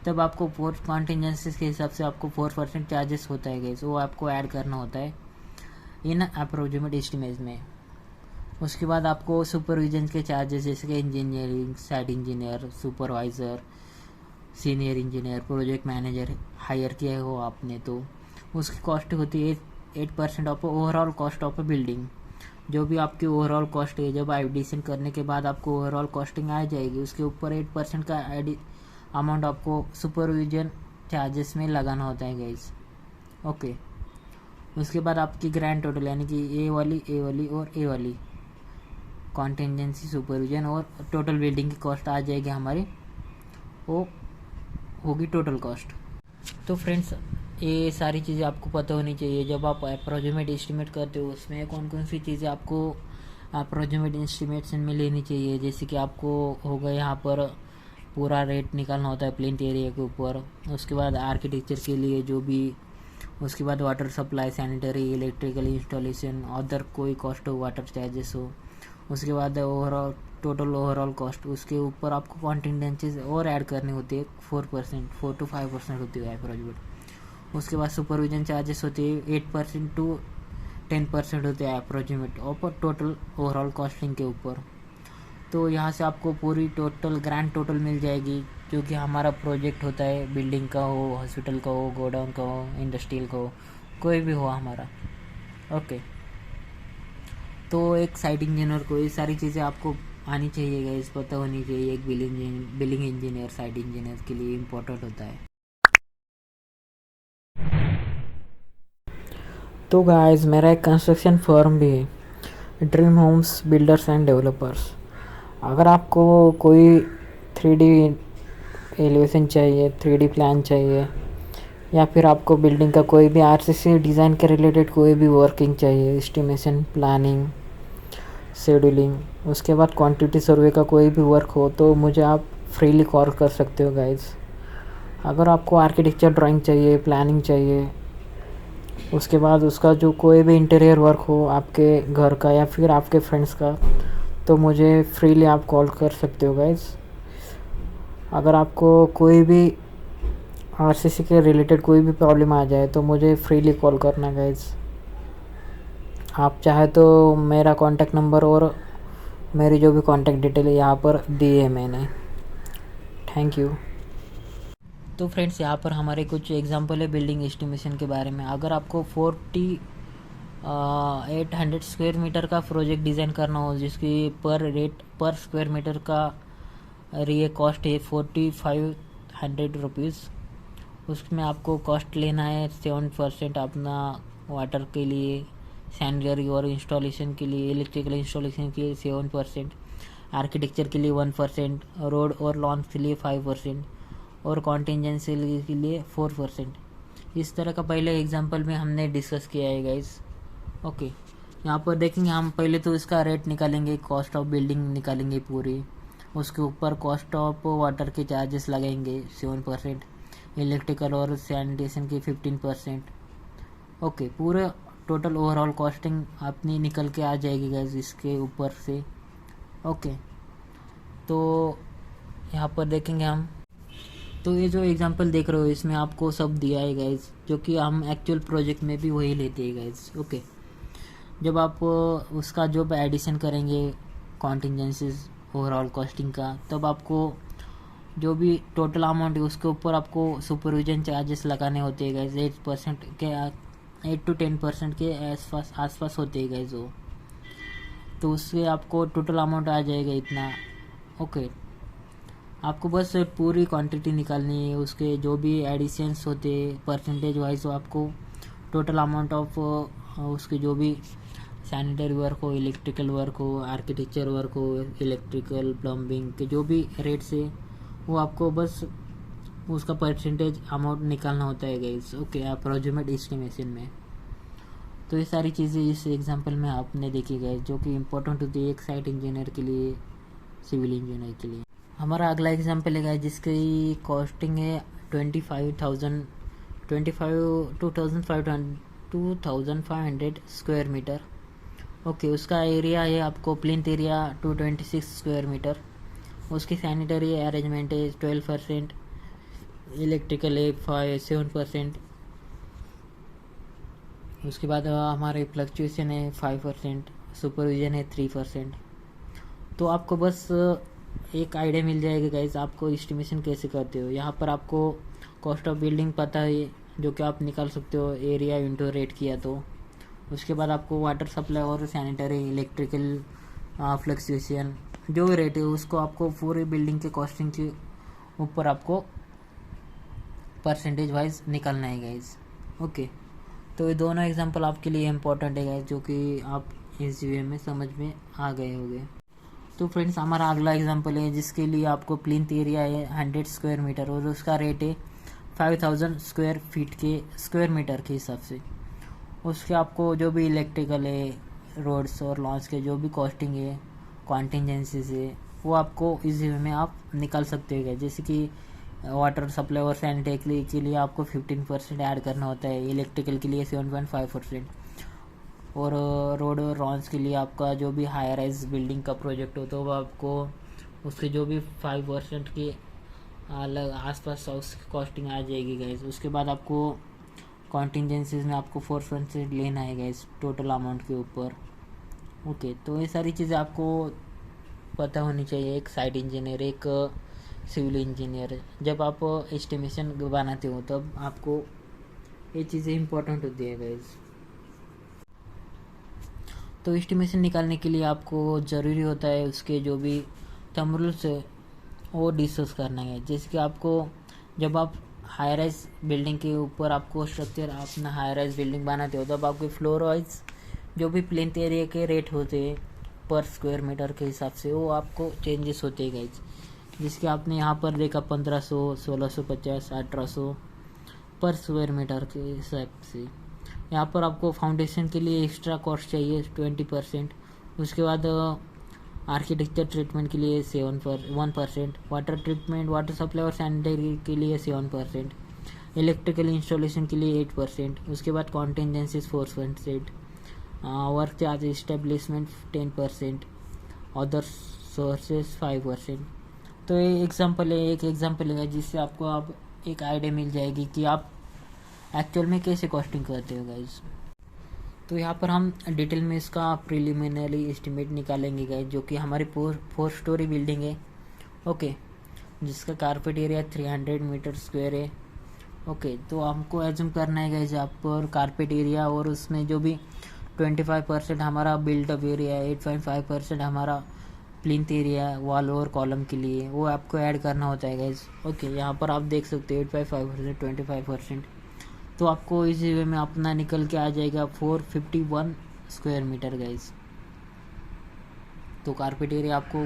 S1: तब आपको फोर कॉन्टीजेंसीज के हिसाब से आपको 4% चार्जेस होता है गैस, वो आपको ऐड करना होता है इन अप्रोक्सीमेट एस्टिमेट में। उसके बाद आपको सुपरविजन के चार्जेस जैसे कि engineering, site engineer, supervisor, senior engineer, project manager hire किया हो आपने तो उसकी कॉस्ट होती है 8% of overall cost of a building. जो भी आपकी ओवरऑल कॉस्ट है, जब एडिशन करने के बाद आपको ओवरऑल कॉस्टिंग आ जाएगी, उसके ऊपर 8% का अमाउंट आपको सुपरविजन चार्जेस में लगाना होता है गाइस। ओके, उसके बाद आपकी ग्रैंड टोटल यानी कि ए वाली और ए वाली कॉन्टेंजेंसी, सुपरविजन और टोटल बिल्डिंग की कॉस्ट आ जाएगी हमारी, वो होगी टोटल कॉस्ट। तो फ्रेंड्स, ये सारी चीज़ें आपको पता होनी चाहिए जब आप अप्रोक्सीमेट एस्टिमेट करते हो। उसमें कौन कौन सी चीज़ें आपको अप्रोक्सीमेट एस्टिमेशन में लेनी चाहिए, जैसे कि आपको होगा यहाँ पर पूरा रेट निकालना होता है प्लेन एरिया के ऊपर। उसके बाद आर्किटेक्चर के लिए जो भी, उसके बाद water supply, sanitary, electrical installation, other कोई कॉस्ट हो, वाटर चार्जेस हो। उसके बाद ओवरऑल टोटल ओवरऑल कॉस्ट, उसके ऊपर आपको कॉन्टिजेंसीज और ऐड करनी होती है 4% 4 to 5% होती है अप्रोक्सीमेट। उसके बाद सुपरविजन चार्जेस होती है 8% to 10% होते हैं अप्रोक्सीमेट और टोटल ओवरऑल कॉस्टिंग के ऊपर। तो यहाँ से आपको पूरी टोटल ग्रैंड टोटल मिल जाएगी, जो कि हमारा प्रोजेक्ट होता है, बिल्डिंग का हो, हॉस्पिटल का हो, गोडाउन का हो, इंडस्ट्रियल का हो, कोई भी हो हमारा। ओके, तो एक साइट इंजीनियर को ये सारी चीज़ें आपको आनी चाहिए गाइस, पता होनी चाहिए। एक बिलिंग इंजीनियर साइट इंजीनियर के लिए इम्पोर्टेंट होता है। तो गाइस, मेरा एक कंस्ट्रक्शन फर्म भी है, dream homes builders and developers. अगर आपको कोई 3D एलिवेशन चाहिए, 3D प्लान चाहिए, या फिर आपको बिल्डिंग का कोई भी RCC डिज़ाइन के रिलेटेड कोई भी वर्किंग चाहिए, एस्टिमेशन, प्लानिंग, शेड्यूलिंग, उसके बाद क्वांटिटी सर्वे का कोई भी वर्क हो, तो मुझे आप फ्रीली कॉल कर सकते हो गाइस। अगर आपको आर्किटेक्चर ड्राइंग चाहिए, प्लानिंग चाहिए, उसके बाद उसका जो कोई भी इंटीरियर वर्क हो आपके घर का या फिर आपके फ्रेंड्स का, तो मुझे फ्रीली आप कॉल कर सकते हो गाइस। अगर आपको कोई भी RCC के रिलेटेड कोई भी प्रॉब्लम आ जाए तो मुझे फ्रीली कॉल करना गाइस। आप चाहे तो मेरा कॉन्टैक्ट नंबर और मेरी जो भी कॉन्टैक्ट डिटेल है यहाँ पर दी है मैंने। Thank you. तो फ्रेंड्स, यहाँ पर हमारे कुछ एग्जांपल है बिल्डिंग एस्टिमेशन के बारे में। अगर आपको 800 स्क्वायर मीटर का प्रोजेक्ट डिज़ाइन करना हो, जिसकी पर स्क्वायर मीटर का ये कॉस्ट है 4500 रुपीज़, उसमें आपको कॉस्ट लेना है 7% अपना वाटर के लिए, सैनिटरी और इंस्टॉलेशन के लिए, इलेक्ट्रिकल इंस्टॉलेशन के लिए 7%, आर्किटेक्चर के लिए 1%, रोड और लॉन के लिए 5% और कॉन्टीजेंसी के लिए 4%। इस तरह का पहले एग्जांपल में हमने डिस्कस किया है गाइस। ओके, यहाँ पर देखेंगे हम पहले तो इसका रेट निकालेंगे, कॉस्ट ऑफ बिल्डिंग निकालेंगे पूरी, उसके ऊपर कॉस्ट ऑफ वाटर के चार्जेस लगाएंगे 7%, इलेक्ट्रिकल और सैनिटेशन के 15%। ओके, पूरे टोटल ओवरऑल कॉस्टिंग अपनी निकल के आ जाएगी गाइस इसके ऊपर से। ओके, तो यहाँ पर देखेंगे हम, तो ये जो एग्जांपल देख रहे हो इसमें आपको सब दिया है गाइस, जो कि हम एक्चुअल प्रोजेक्ट में भी वही लेते हैं गाइस। ओके, जब आप उसका जब एडिशन करेंगे कॉन्टिजेंसीज ओवरऑल कॉस्टिंग का, तब आपको जो भी टोटल अमाउंट है उसके ऊपर आपको सुपरविजन चार्जेस लगाने होते हैं गाइस। 8% के 8 to 10% के आसपास होते हैं गाइस वो, तो उससे आपको टोटल अमाउंट आ जाएगा इतना। ओके, आपको बस पूरी क्वांटिटी निकालनी है, उसके जो भी एडिशंस होते हैं परसेंटेज वाइज, तो आपको टोटल अमाउंट ऑफ उसके जो भी सैनिटरी वर्क हो, इलेक्ट्रिकल वर्क हो, आर्किटेक्चर वर्क हो, इलेक्ट्रिकल प्लम्बिंग के जो भी रेट्स है, वो आपको बस उसका परसेंटेज अमाउंट निकालना होता है गाइस। ओके, अप्रोक्सीमेट एस्टिमेशन में। तो ये सारी चीज़ें इस एग्जांपल में आपने देखी गाइस, जो कि इम्पोर्टेंट होती है एक साइट इंजीनियर के लिए, सिविल इंजीनियर के लिए। हमारा अगला एग्जांपल है गाइस, जिसकी कॉस्टिंग है 25,000 25 2500 स्क्वायर मीटर। ओके, उसका एरिया है आपको प्लिंथ एरिया 226 स्क्वायर मीटर। उसकी सैनिटरी अरेंजमेंट है 12%, इलेक्ट्रिकल है 7%। उसके बाद हमारे फ्लक्चुएशन है 5%, सुपरविजन है 3%। तो आपको बस एक आइडिया मिल जाएगा गाइज, आपको एस्टिमेशन कैसे करते हो। यहाँ पर आपको कॉस्ट ऑफ बिल्डिंग पता है, जो कि आप निकाल सकते हो एरिया इंटू रेट किया तो। उसके बाद आपको वाटर सप्लाई और सैनिटरी, इलेक्ट्रिकल, फ्लक्चुएशन जो भी रेट है उसको आपको पूरे बिल्डिंग के कॉस्टिंग के ऊपर आपको परसेंटेज वाइज निकालना है गाइज। ओके, तो ये दोनों एग्जांपल आपके लिए इम्पोर्टेंट है गाइज, जो कि आप इस वे में समझ में आ गए होंगे। तो फ्रेंड्स, हमारा अगला एग्जांपल है जिसके लिए आपको प्लिंथ एरिया है 100 स्क्वायर मीटर और उसका रेट है 5000 स्क्वायर फीट के स्क्वायर मीटर के हिसाब से। उसके आपको जो भी इलेक्ट्रिकल है, रोड्स और लॉन्स के जो भी कॉस्टिंग है, कॉन्टिजेंसीज है, वो आपको इस वे में आप निकाल सकते हो। जैसे कि वाटर सप्लाई और सैनिटरी के लिए आपको 15% ऐड करना होता है, इलेक्ट्रिकल के लिए 7.5%, और रोड और लॉन्स के लिए आपका जो भी हाई राइज बिल्डिंग का प्रोजेक्ट हो तो वो आपको उसके जो भी 5% की अलग आसपास उसकी कॉस्टिंग आ जाएगी गाइज। उसके बाद आपको कॉन्टिजेंसीज में आपको 4% लेना है गाइज टोटल अमाउंट के ऊपर। ओके, तो ये सारी चीज़ें आपको पता होनी चाहिए एक साइट इंजीनियर, एक सिविल इंजीनियर। जब आप एस्टिमेशन बनाते हो तब आपको ये चीज़ें इंपॉर्टेंट होती है गाइज। तो एस्टिमेशन निकालने के लिए आपको ज़रूरी होता है उसके जो भी थंब रूल्स है वो डिस्कस करना है। जैसे कि आपको जब आप हाई राइज बिल्डिंग के ऊपर आपको स्ट्रक्चर अपना हाई राइज बिल्डिंग बनाते हो तब आपके फ्लोर वाइज जो भी प्लिंथ एरिया के रेट होते हैं पर स्क्वायर मीटर के हिसाब से वो आपको चेंजेस होते हैं गाइज। जिसके आपने यहाँ पर देखा 1500, 1650, 1800 पर स्क्वायर मीटर के हिसाब से। यहाँ पर आपको फाउंडेशन के लिए एक्स्ट्रा कॉस्ट चाहिए 20%। उसके बाद आर्किटेक्चर ट्रीटमेंट के लिए 1%, वाटर ट्रीटमेंट, वाटर सप्लाई और सैनिटरी के लिए 7%, इलेक्ट्रिकल इंस्टॉलेशन के लिए 8%। उसके बाद contingencies 4%, work charge establishment 10%, other sources 5%। तो ये एग्जांपल है, एक एग्जांपल है जिससे आपको अब एक आइडिया मिल जाएगी कि आप एक्चुअल में कैसे कॉस्टिंग करते हो गाइज। तो यहाँ पर हम डिटेल में इसका प्रिलिमिनरी एस्टिमेट निकालेंगे गाइज, जो कि हमारी 4 स्टोरी बिल्डिंग है। ओके, जिसका कारपेट एरिया 300 मीटर स्क्वायर है। ओके, तो हमको एज्यूम करना है गाइज आप पर कारपेट एरिया और उसमें जो भी 25% हमारा बिल्डअप एरिया है, 8.5% हमारा प्लिंथ एरिया वॉल और कॉलम के लिए, वो आपको ऐड करना होता है गाइज। ओके, यहाँ पर आप देख सकते हो 8.5%, 25%। तो आपको इसी वे में अपना निकल के आ जाएगा 451 स्क्वायर मीटर गाइज। तो कारपेट एरिया आपको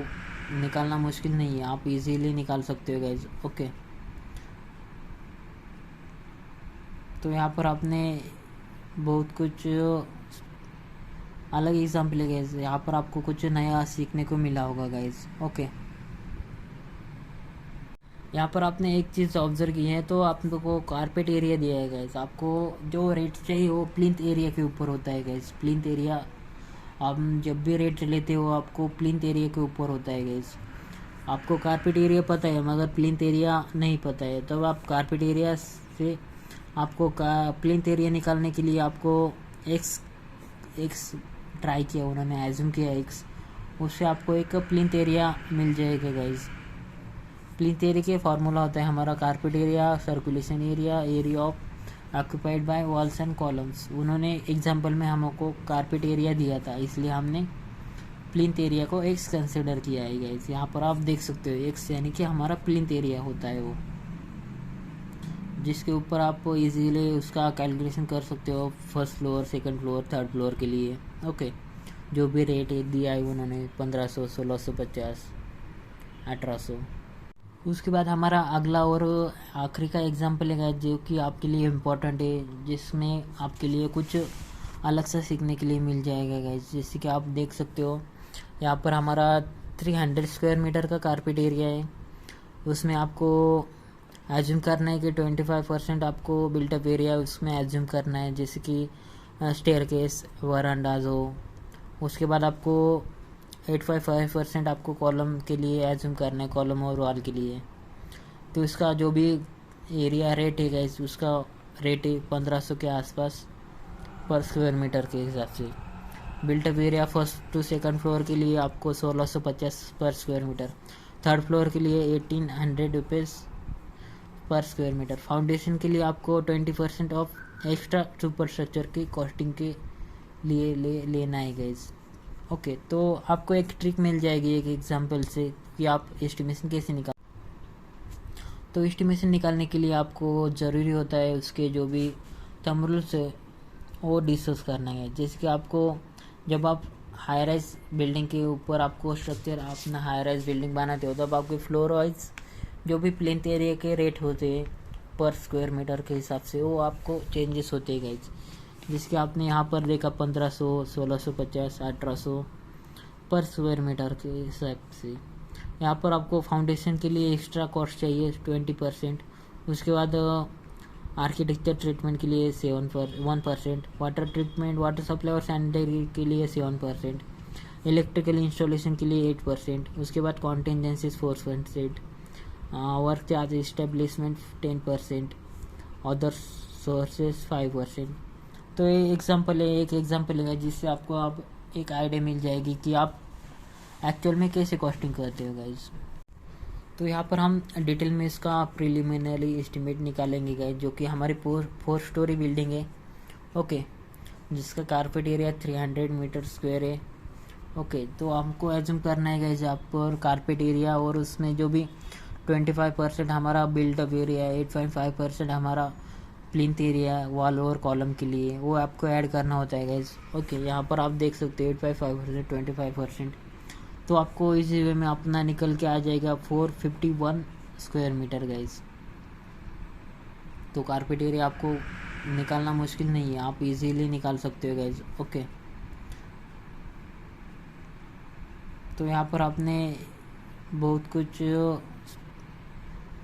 S1: निकालना मुश्किल नहीं है, आप इजीली निकाल सकते हो गाइज। ओके, तो यहाँ पर आपने बहुत कुछ अलग एग्जाम्पल है गाइज, यहाँ पर आपको कुछ नया सीखने को मिला होगा गाइज। ओके, यहाँ पर आपने एक चीज़ ऑब्जर्व की है, तो आप लोगों को कारपेट एरिया दिया है गाइज, आपको जो रेट चाहिए वो प्लिंथ एरिया के ऊपर होता है गाइज। प्लिंथ एरिया आप जब भी रेट लेते हो आपको प्लिंथ एरिया के ऊपर होता है गाइज। आपको कारपेट एरिया पता है मगर प्लिंथ एरिया नहीं पता है, तब आप कारपेट एरिया से आपको प्लिंथ एरिया निकालने के लिए आपको एक्स ट्राई किया, उन्होंने एज्यूम किया एक्स, उससे आपको एक प्लिंथ एरिया मिल जाएगा गाइज। प्लिंथ एरिया के फार्मूला होता है हमारा carpet area, circulation area, area of occupied by walls and columns. उन्होंने एग्जांपल में हमको कारपेट एरिया दिया था, इसलिए हमने प्लिंथ एरिया को एक्स कंसिडर किया है गाइस। यहाँ पर आप देख सकते हो एक्स यानी कि हमारा प्लिंथ एरिया होता है वो, जिसके ऊपर आप इजीली उसका कैलकुलेशन कर सकते हो first floor, second floor, third floor के लिए। ओके, जो भी रेट दिया है उन्होंने 1500, 1650, 1800। उसके बाद हमारा अगला और आखिरी का एग्जाम्पल है जो कि आपके लिए इम्पोर्टेंट है, जिसमें आपके लिए कुछ अलग सा सीखने के लिए मिल जाएगा गाइज। जैसे कि आप देख सकते हो यहाँ पर हमारा 300 स्क्वायर मीटर का कारपेट एरिया है। उसमें आपको एज्यूम करना है कि 25% आपको बिल्टअप एरिया उसमें एज्यूम करना है, जैसे कि स्टेयरकेस, वरांडाज हो, उसके बाद आपको 855% आपको कॉलम के लिए एज्यूम करना है, कॉलम और वॉल के लिए। तो इसका जो भी एरिया रेट है गाइस, उसका रेट है 1500 के आसपास पर स्क्वायर मीटर के हिसाब से। Built up area first to second floor के लिए आपको 1650 पर स्क्वायर मीटर, थर्ड फ्लोर के लिए 1800 रुपीज़ पर स्क्वायर मीटर। फाउंडेशन के लिए आपको 20% ऑफ एक्स्ट्रा सुपर स्ट्रक्चर की कॉस्टिंग के लिए लेना है गाइस। ओके, तो आपको एक ट्रिक मिल जाएगी एक एग्जांपल से कि आप एस्टिमेशन कैसे निकाल। तो एस्टिमेशन निकालने के लिए आपको ज़रूरी होता है उसके जो भी थंब रूल्स है वो डिस्कस करना है। जैसे कि आपको जब आप हाई राइज बिल्डिंग के ऊपर आपको स्ट्रक्चर अपना हाई राइज बिल्डिंग बनाते हो, तब आपके फ्लोर वाइज जो भी प्लेन्थ एरिया के रेट होते हैं पर स्क्वायर मीटर के हिसाब से, वो आपको चेंजेस होते हैं गाइज। जिसके आपने यहाँ पर देखा 1500, 1650, 1800 पर स्क्वायर मीटर के हिसाब से। यहाँ पर आपको फाउंडेशन के लिए एक्स्ट्रा कॉस्ट चाहिए 20%। उसके बाद आर्किटेक्चर ट्रीटमेंट के लिए 1%, वाटर ट्रीटमेंट, वाटर सप्लाई और सैनिटरी के लिए 7%, इलेक्ट्रिकल इंस्टॉलेशन के लिए 8%। उसके बाद कॉन्टेंजेंसीज 4%, work charge establishment 10%, other sources 5%। तो ये एग्जांपल है, एक एग्जांपल है जिससे आपको अब एक आइडिया मिल जाएगी कि आप एक्चुअल में कैसे कॉस्टिंग करते हो गाइज। तो यहाँ पर हम डिटेल में इसका प्रिलिमिनरी एस्टिमेट निकालेंगे गाइज, जो कि हमारी 4 स्टोरी बिल्डिंग है। ओके, जिसका कारपेट एरिया 300 मीटर स्क्वायर है। ओके, तो हमको एज्यूम करना है गाइज आप पर कारपेट एरिया, और उसमें जो भी 25% हमारा बिल्डअप एरिया है, 8.5% हमारा प्लिंथ एरिया वॉल और कॉलम के लिए, वो आपको ऐड करना होता है गाइज। ओके, यहाँ पर आप देख सकते हो 8.5%, 25%। तो आपको इसी वे में अपना निकल के आ जाएगा 451 स्क्वायर मीटर गाइज। तो कारपेट एरिया आपको निकालना मुश्किल नहीं है, आप इजीली निकाल सकते हो गाइज। ओके, तो यहाँ पर आपने बहुत कुछ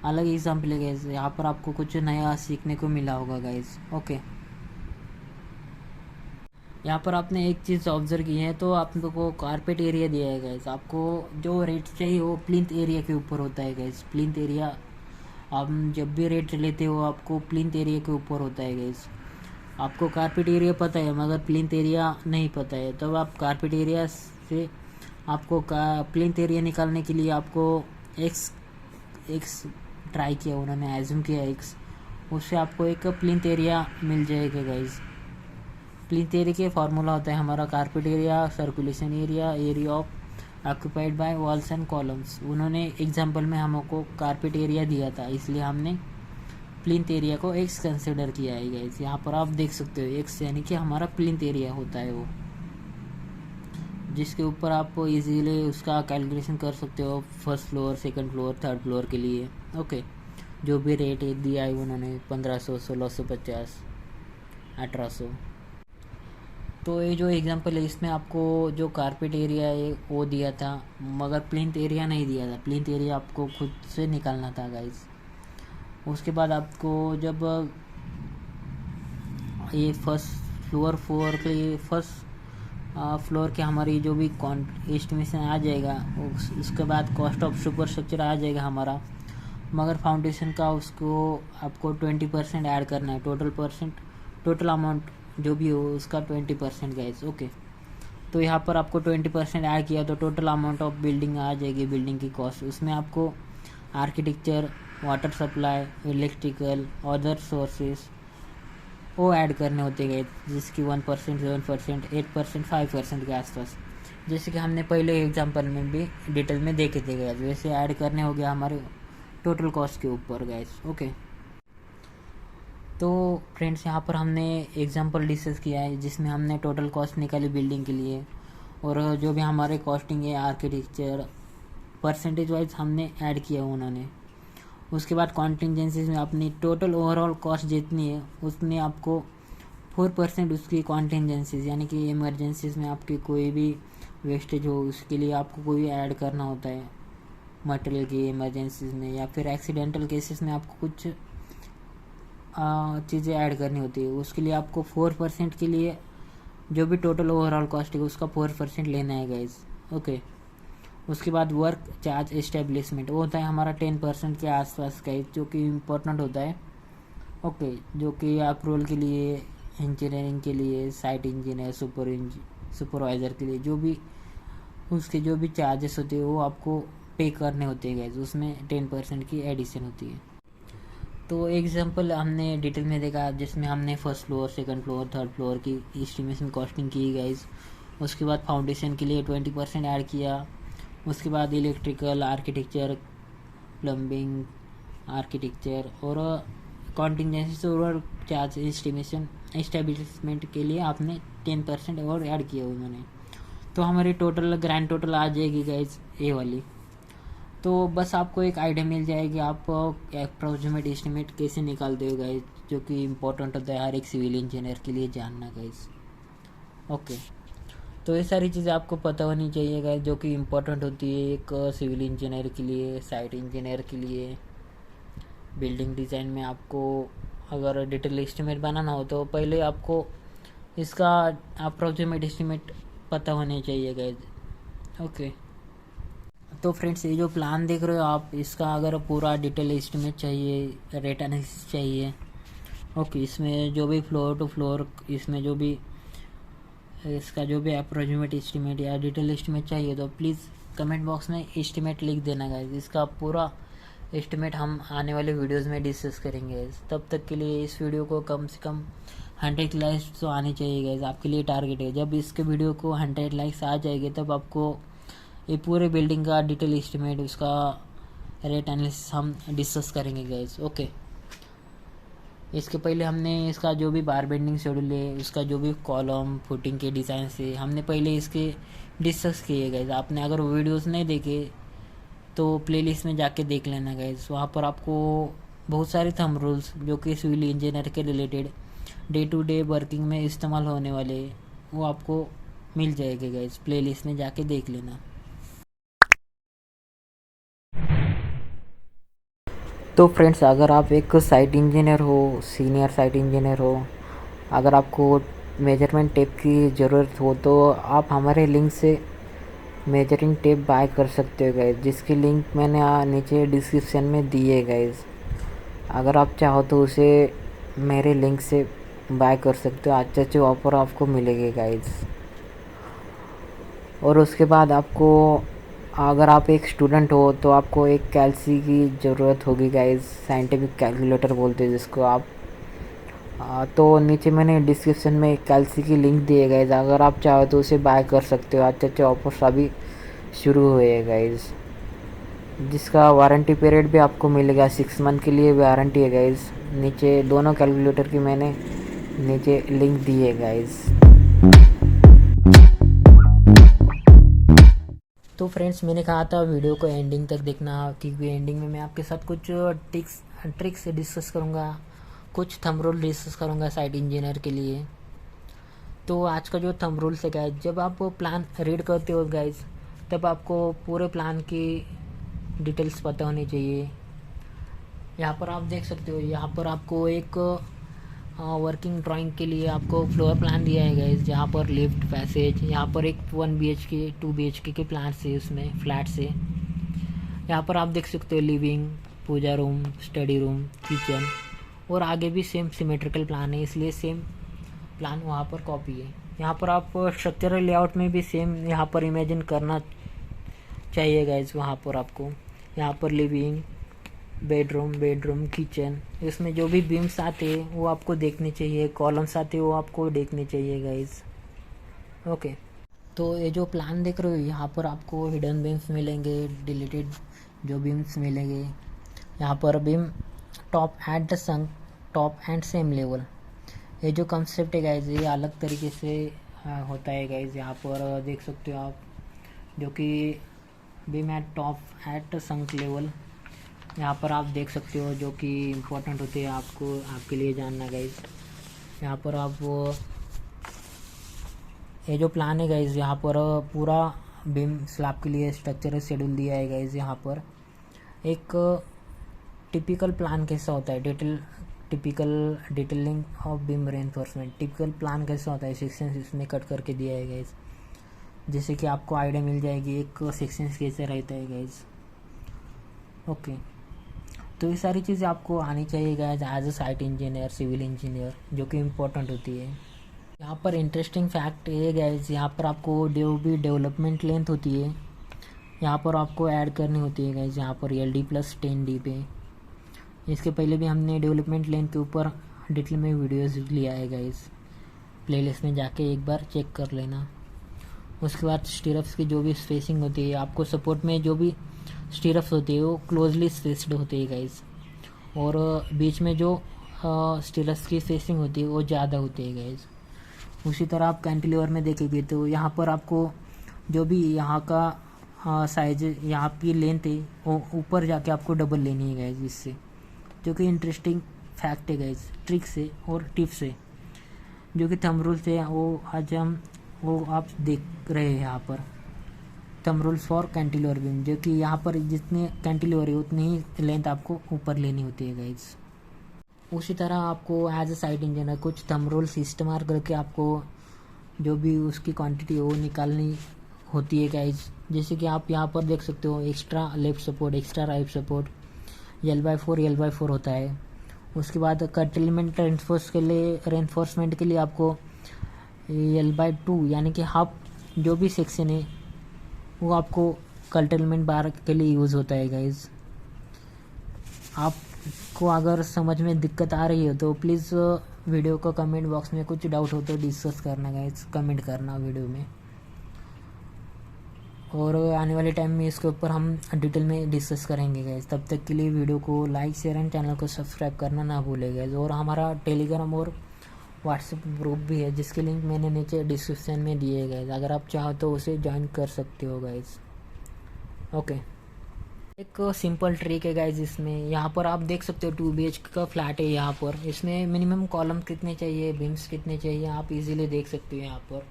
S1: अलग एग्जाम्पल है गाइज, यहाँ पर आपको कुछ नया सीखने को मिला होगा गाइज। ओके, यहाँ पर आपने एक चीज़ ऑब्जर्व की है, तो आप लोगों को कारपेट एरिया दिया है गाइस। आपको जो रेट चाहिए वो प्लिंथ एरिया के ऊपर होता है गाइस। प्लिंथ एरिया आप जब भी रेट लेते हो आपको प्लिंथ एरिया के ऊपर होता है गाइस। आपको कारपेट एरिया पता है मगर प्लिंथ एरिया नहीं पता है, तब आप कारपेट एरिया से आपको प्लिंथ एरिया निकालने के लिए आपको एक्स ट्राई किया, उन्होंने एज्यूम किया एक्स, उससे आपको एक प्लिंथ एरिया मिल जाएगा गाइस। प्लिंथ एरिया के फार्मूला होता है हमारा carpet area, circulation area, area of occupied by walls and columns. उन्होंने एग्जांपल में हमको कारपेट एरिया दिया था, इसलिए हमने प्लिंथ एरिया को एक्स कंसिडर किया है गाइस। यहाँ पर आप देख सकते हो एक्स यानी कि हमारा प्लिंथ एरिया होता है वो, जिसके ऊपर आप इजीली उसका कैलकुलेशन कर सकते हो first floor, second floor, third floor के लिए। ओके, जो भी रेट दिया है उन्होंने 1500, 1650, 1800। तो ये जो एग्जांपल है इसमें आपको जो कारपेट एरिया है वो दिया था मगर प्लिंथ एरिया नहीं दिया था। प्लिंथ एरिया आपको खुद से निकालना था गाइस। उसके बाद आपको जब ये फर्स्ट फ्लोर के फर्स्ट फ्लोर के हमारी जो भी एस्टिमेशन आ जाएगा, उसके बाद कॉस्ट ऑफ सुपर स्ट्रक्चर आ जाएगा हमारा, मगर फाउंडेशन का उसको आपको 20% ऐड करना है। टोटल अमाउंट जो भी हो उसका 20% गाइस। ओके, तो यहाँ पर आपको 20% ऐड किया तो टोटल अमाउंट ऑफ बिल्डिंग आ जाएगी, बिल्डिंग की कॉस्ट। उसमें आपको architecture, water supply, electrical, other sources वो ऐड करने होते गए, जिसकी 1%, 7%, 8%, 5% के आसपास, जैसे कि हमने पहले एग्जांपल में भी डिटेल में देखे थे गैस, वैसे ऐड करने हो गया हमारे टोटल कॉस्ट के ऊपर गैस। ओके, तो फ्रेंड्स यहाँ पर हमने एग्जांपल डिस्कस किया है जिसमें हमने टोटल कॉस्ट निकाली बिल्डिंग के लिए, और जो भी हमारे कॉस्टिंग है आर्किटेक्चर परसेंटेज वाइज हमने ऐड किया उन्होंने। उसके बाद कॉन्टिजेंसीज में अपनी टोटल ओवरऑल कॉस्ट जितनी है उसमें आपको 4% उसकी कॉन्टिजेंसीज यानी कि इमरजेंसीज में आपकी कोई भी वेस्टेज हो उसके लिए आपको कोई ऐड करना होता है मटेरियल की इमरजेंसीज में, या फिर एक्सीडेंटल केसेस में आपको कुछ चीज़ें ऐड करनी होती है। उसके लिए आपको 4% के लिए जो भी टोटल ओवरऑल कॉस्ट है उसका 4% लेना है गाइज। ओके, उसके बाद वर्क चार्ज एस्टेब्लिशमेंट, वो होता है हमारा 10% के आसपास का, जो कि इम्पोर्टेंट होता है। ओके, जो कि अप्रूवल के लिए, इंजीनियरिंग के लिए, साइट इंजीनियर, सुपरवाइज़र के लिए जो भी उसके जो भी चार्जेस होते हैं वो आपको पे करने होते हैं गाइज, उसमें 10% की एडिशन होती है। तो एग्जांपल हमने डिटेल में देखा जिसमें हमने first floor, second floor, third floor की एस्टिमेशन कॉस्टिंग की गाइज। उसके बाद फाउंडेशन के लिए 20% ऐड किया। उसके बाद इलेक्ट्रिकल, आर्किटेक्चर, प्लम्बिंग, आर्किटेक्चर और कॉन्टिजेंसी और चार्ज एस्टिमेशन एस्टेब्लिशमेंट के लिए आपने 10% और ऐड किया उन्होंने। तो हमारी टोटल ग्रैंड टोटल आ जाएगी गाइज ये वाली। तो बस आपको एक आइडिया मिल जाएगी आप अप्रोक्सीमेट एस्टिमेट कैसे निकालते हो गाइज, जो कि इम्पोर्टेंट होता है हर एक सिविल इंजीनियर के लिए जानना गाइज। ओके, तो ये सारी चीज़ें आपको पता होनी चाहिए गाइज, जो कि इम्पोर्टेंट होती है एक सिविल इंजीनियर के लिए, साइट इंजीनियर के लिए। बिल्डिंग डिज़ाइन में आपको अगर डिटेल एस्टिमेट बनाना हो तो पहले आपको इसका अप्रोक्सीमेट एस्टिमेट पता होने चाहिए गाइज। ओके, तो फ्रेंड्स ये जो प्लान देख रहे हो आप, इसका अगर पूरा डिटेल एस्टिमेट चाहिए, रेट एनालिसिस चाहिए, ओके, इसमें जो भी फ्लोर टू फ्लोर, इसमें जो भी इसका जो भी अप्रोक्सीमेट एस्टिमेट या डिटेल एस्टिमेट चाहिए तो प्लीज़ कमेंट बॉक्स में एस्टिमेट लिख देना गाइज। इसका पूरा एस्टिमेट हम आने वाले वीडियोस में डिस्कस करेंगे। तब तक के लिए इस वीडियो को कम से कम 100 लाइक्स तो आने चाहिए गाइज, आपके लिए टारगेट है। जब इसके वीडियो को 100 लाइक्स आ जाएंगे तब आपको ये पूरे बिल्डिंग का डिटेल एस्टिमेट, उसका रेट एनालिसिस हम डिस्कस करेंगे गाइज। ओके, इसके पहले हमने इसका जो भी बार बेंडिंग शेड्यूल है, उसका जो भी कॉलम फुटिंग के डिज़ाइन से हमने पहले इसके डिस्कस किए गाइज। आपने अगर वीडियोस नहीं देखे तो प्लेलिस्ट में जाके देख लेना गाइज, वहाँ पर आपको बहुत सारे थंब रूल्स जो कि सिविल इंजीनियर के related day to day working में इस्तेमाल होने वाले वो आपको मिल जाएंगे गाइज, प्लेलिस्ट में जाके देख लेना। तो फ्रेंड्स, अगर आप एक साइट इंजीनियर हो, सीनियर साइट इंजीनियर हो, अगर आपको मेजरमेंट टेप की ज़रूरत हो तो आप हमारे लिंक से मेजरिंग टेप बाय कर सकते हो गाइज, जिसकी लिंक मैंने नीचे डिस्क्रिप्शन में दी है गाइज। अगर आप चाहो तो उसे मेरे लिंक से बाय कर सकते हो, अच्छे अच्छे ऑफर आपको मिलेंगे गाइज। और उसके बाद आपको, अगर आप एक स्टूडेंट हो तो आपको एक कैलसी की ज़रूरत होगी गाइज, साइंटिफिक कैलकुलेटर बोलते हैं जिसको आप। तो नीचे मैंने डिस्क्रिप्शन में कैलसी की लिंक दी है गाइज, अगर आप चाहो तो उसे बाय कर सकते हो। अच्छे अच्छे ऑफर्स अभी शुरू हुए हैं गाइज, जिसका वारंटी पीरियड भी आपको मिलेगा, 6 मंथ के लिए वारंटी है गाइज। नीचे दोनों कैलकुलेटर की मैंने नीचे लिंक दी है गाइज। तो फ्रेंड्स, मैंने कहा था वीडियो को एंडिंग तक देखना, क्योंकि एंडिंग में मैं आपके साथ कुछ ट्रिक्स डिस्कस करूँगा, कुछ थंब रूल डिस्कस करूँगा साइट इंजीनियर के लिए। तो आज का जो थंब रूल्स है गाइज, जब आप प्लान रीड करते हो गाइज तब आपको पूरे प्लान की डिटेल्स पता होनी चाहिए। यहाँ पर आप देख सकते हो, यहाँ पर आपको एक वर्किंग ड्राइंग के लिए आपको फ्लोर प्लान दिया है गाइज, जहाँ पर लिफ्ट, पैसेज, यहाँ पर एक 1 BHK 2 BHK के प्लान से उसमें फ्लैट से। यहाँ पर आप देख सकते हो लिविंग, पूजा रूम, स्टडी रूम, किचन, और आगे भी सेम सिमेट्रिकल प्लान है, इसलिए सेम प्लान वहाँ पर कॉपी है। यहाँ पर आप स्ट्रक्चरल लेआउट में भी सेम यहाँ पर इमेजिन करना चाहिए गाइज। वहाँ पर आपको यहाँ पर लिविंग, बेडरूम, किचन, इसमें जो भी बीम्स आते हैं वो आपको देखने चाहिए, कॉलम्स आते हैं वो आपको देखने चाहिए गाइज। ओके, तो ये जो प्लान देख रहे हो यहाँ पर आपको हिडन बीम्स मिलेंगे, डिलीटेड जो बीम्स मिलेंगे। यहाँ पर beam top at the sunk, top and same level, ये जो कंसेप्ट है गाइज ये अलग तरीके से होता है गाइज। यहाँ पर देख सकते हो आप, जो कि beam at top at sunk level, यहाँ पर आप देख सकते हो, जो कि इम्पोर्टेंट होते हैं आपको, आपके लिए जानना गाइज। यहाँ पर आप वो ये जो प्लान है गाइज, यहाँ पर पूरा बीम स्लैब के लिए स्ट्रक्चरल शेड्यूल दिया है गाइज। यहाँ पर एक टिपिकल प्लान कैसा होता है, detail typical detailing of beam reinforcement, typical plan कैसा होता है सेक्शंस इसमें कट करके दिया है गाइज, जैसे कि आपको आइडिया मिल जाएगी एक सेक्शंस कैसे रहता है गाइज। ओके, तो ये सारी चीज़ें आपको आनी चाहिए guys as a site engineer, civil engineer, जो कि इम्पोर्टेंट होती है। यहाँ पर इंटरेस्टिंग फैक्ट ये गाइज, यहाँ पर आपको जो भी डेवलपमेंट लेंथ होती है यहाँ पर आपको ऐड करनी होती है गाइज, यहाँ पर LD+10D पे। इसके पहले भी हमने डेवलपमेंट लेंथ के ऊपर डिटेल में वीडियोस लिया है गाइज, प्लेलिस्ट में जाके एक बार चेक कर लेना। उसके बाद स्टीरप्स की जो भी स्पेसिंग होती है, आपको सपोर्ट में जो भी स्टीरप्स होती है वो क्लोजली स्पेस्ड होती है गाइज, और बीच में जो स्टीरप्स की स्पेसिंग होती है वो ज़्यादा होती है गाइज। उसी तरह आप कैंटिलीवर में देखेंगे तो यहाँ पर आपको जो भी यहाँ का साइज, यहाँ की लेंथ है वो ऊपर जाके आपको डबल लेनी है गाइज इससे, जो कि इंटरेस्टिंग फैक्ट है गाइज, ट्रिक्स है और टिप्स है, जो कि थंब रूल्स है वो आप देख रहे हैं यहाँ पर। Thumb rules for cantilever beam, जो कि यहाँ पर जितने कैंटिलीवर है उतनी ही लेंथ आपको ऊपर लेनी होती है गाइज। उसी तरह आपको एज अ साइट इंजीनियर कुछ थंब रूल्स इस्तेमाल करके आपको जो भी उसकी क्वांटिटी है वो निकालनी होती है गाइज। जैसे कि आप यहाँ पर देख सकते हो extra left support, extra right support, L/4 होता है। उसके बाद कर्टेलमेंट रेनफोर्समेंट के लिए आपको L/2 यानी कि हाफ जो भी सेक्शन है वो आपको कर्टेलमेंट बार के लिए यूज़ होता है गाइज। आपको अगर समझ में दिक्कत आ रही है तो प्लीज़ वीडियो को कमेंट बॉक्स में कुछ डाउट हो तो डिस्कस करना गाइज, कमेंट करना वीडियो में, और आने वाले टाइम में इसके ऊपर हम डिटेल में डिस्कस करेंगे गाइज। तब तक के लिए वीडियो को लाइक, शेयर एंड चैनल को सब्सक्राइब करना ना भूलें गाइज। और हमारा टेलीग्राम और व्हाट्सएप ग्रुप भी है जिसके लिंक मैंने नीचे डिस्क्रिप्शन में दिए गाइज, अगर आप चाहो तो उसे ज्वाइन कर सकते हो गाइज। ओके, एक सिंपल ट्रिक है गाइज इसमें, यहाँ पर आप देख सकते हो 2 BHK का फ्लैट है। यहाँ पर इसमें मिनिमम कॉलम कितने चाहिए, बीम्स कितने चाहिए, आप इजीली देख सकते हो। यहाँ पर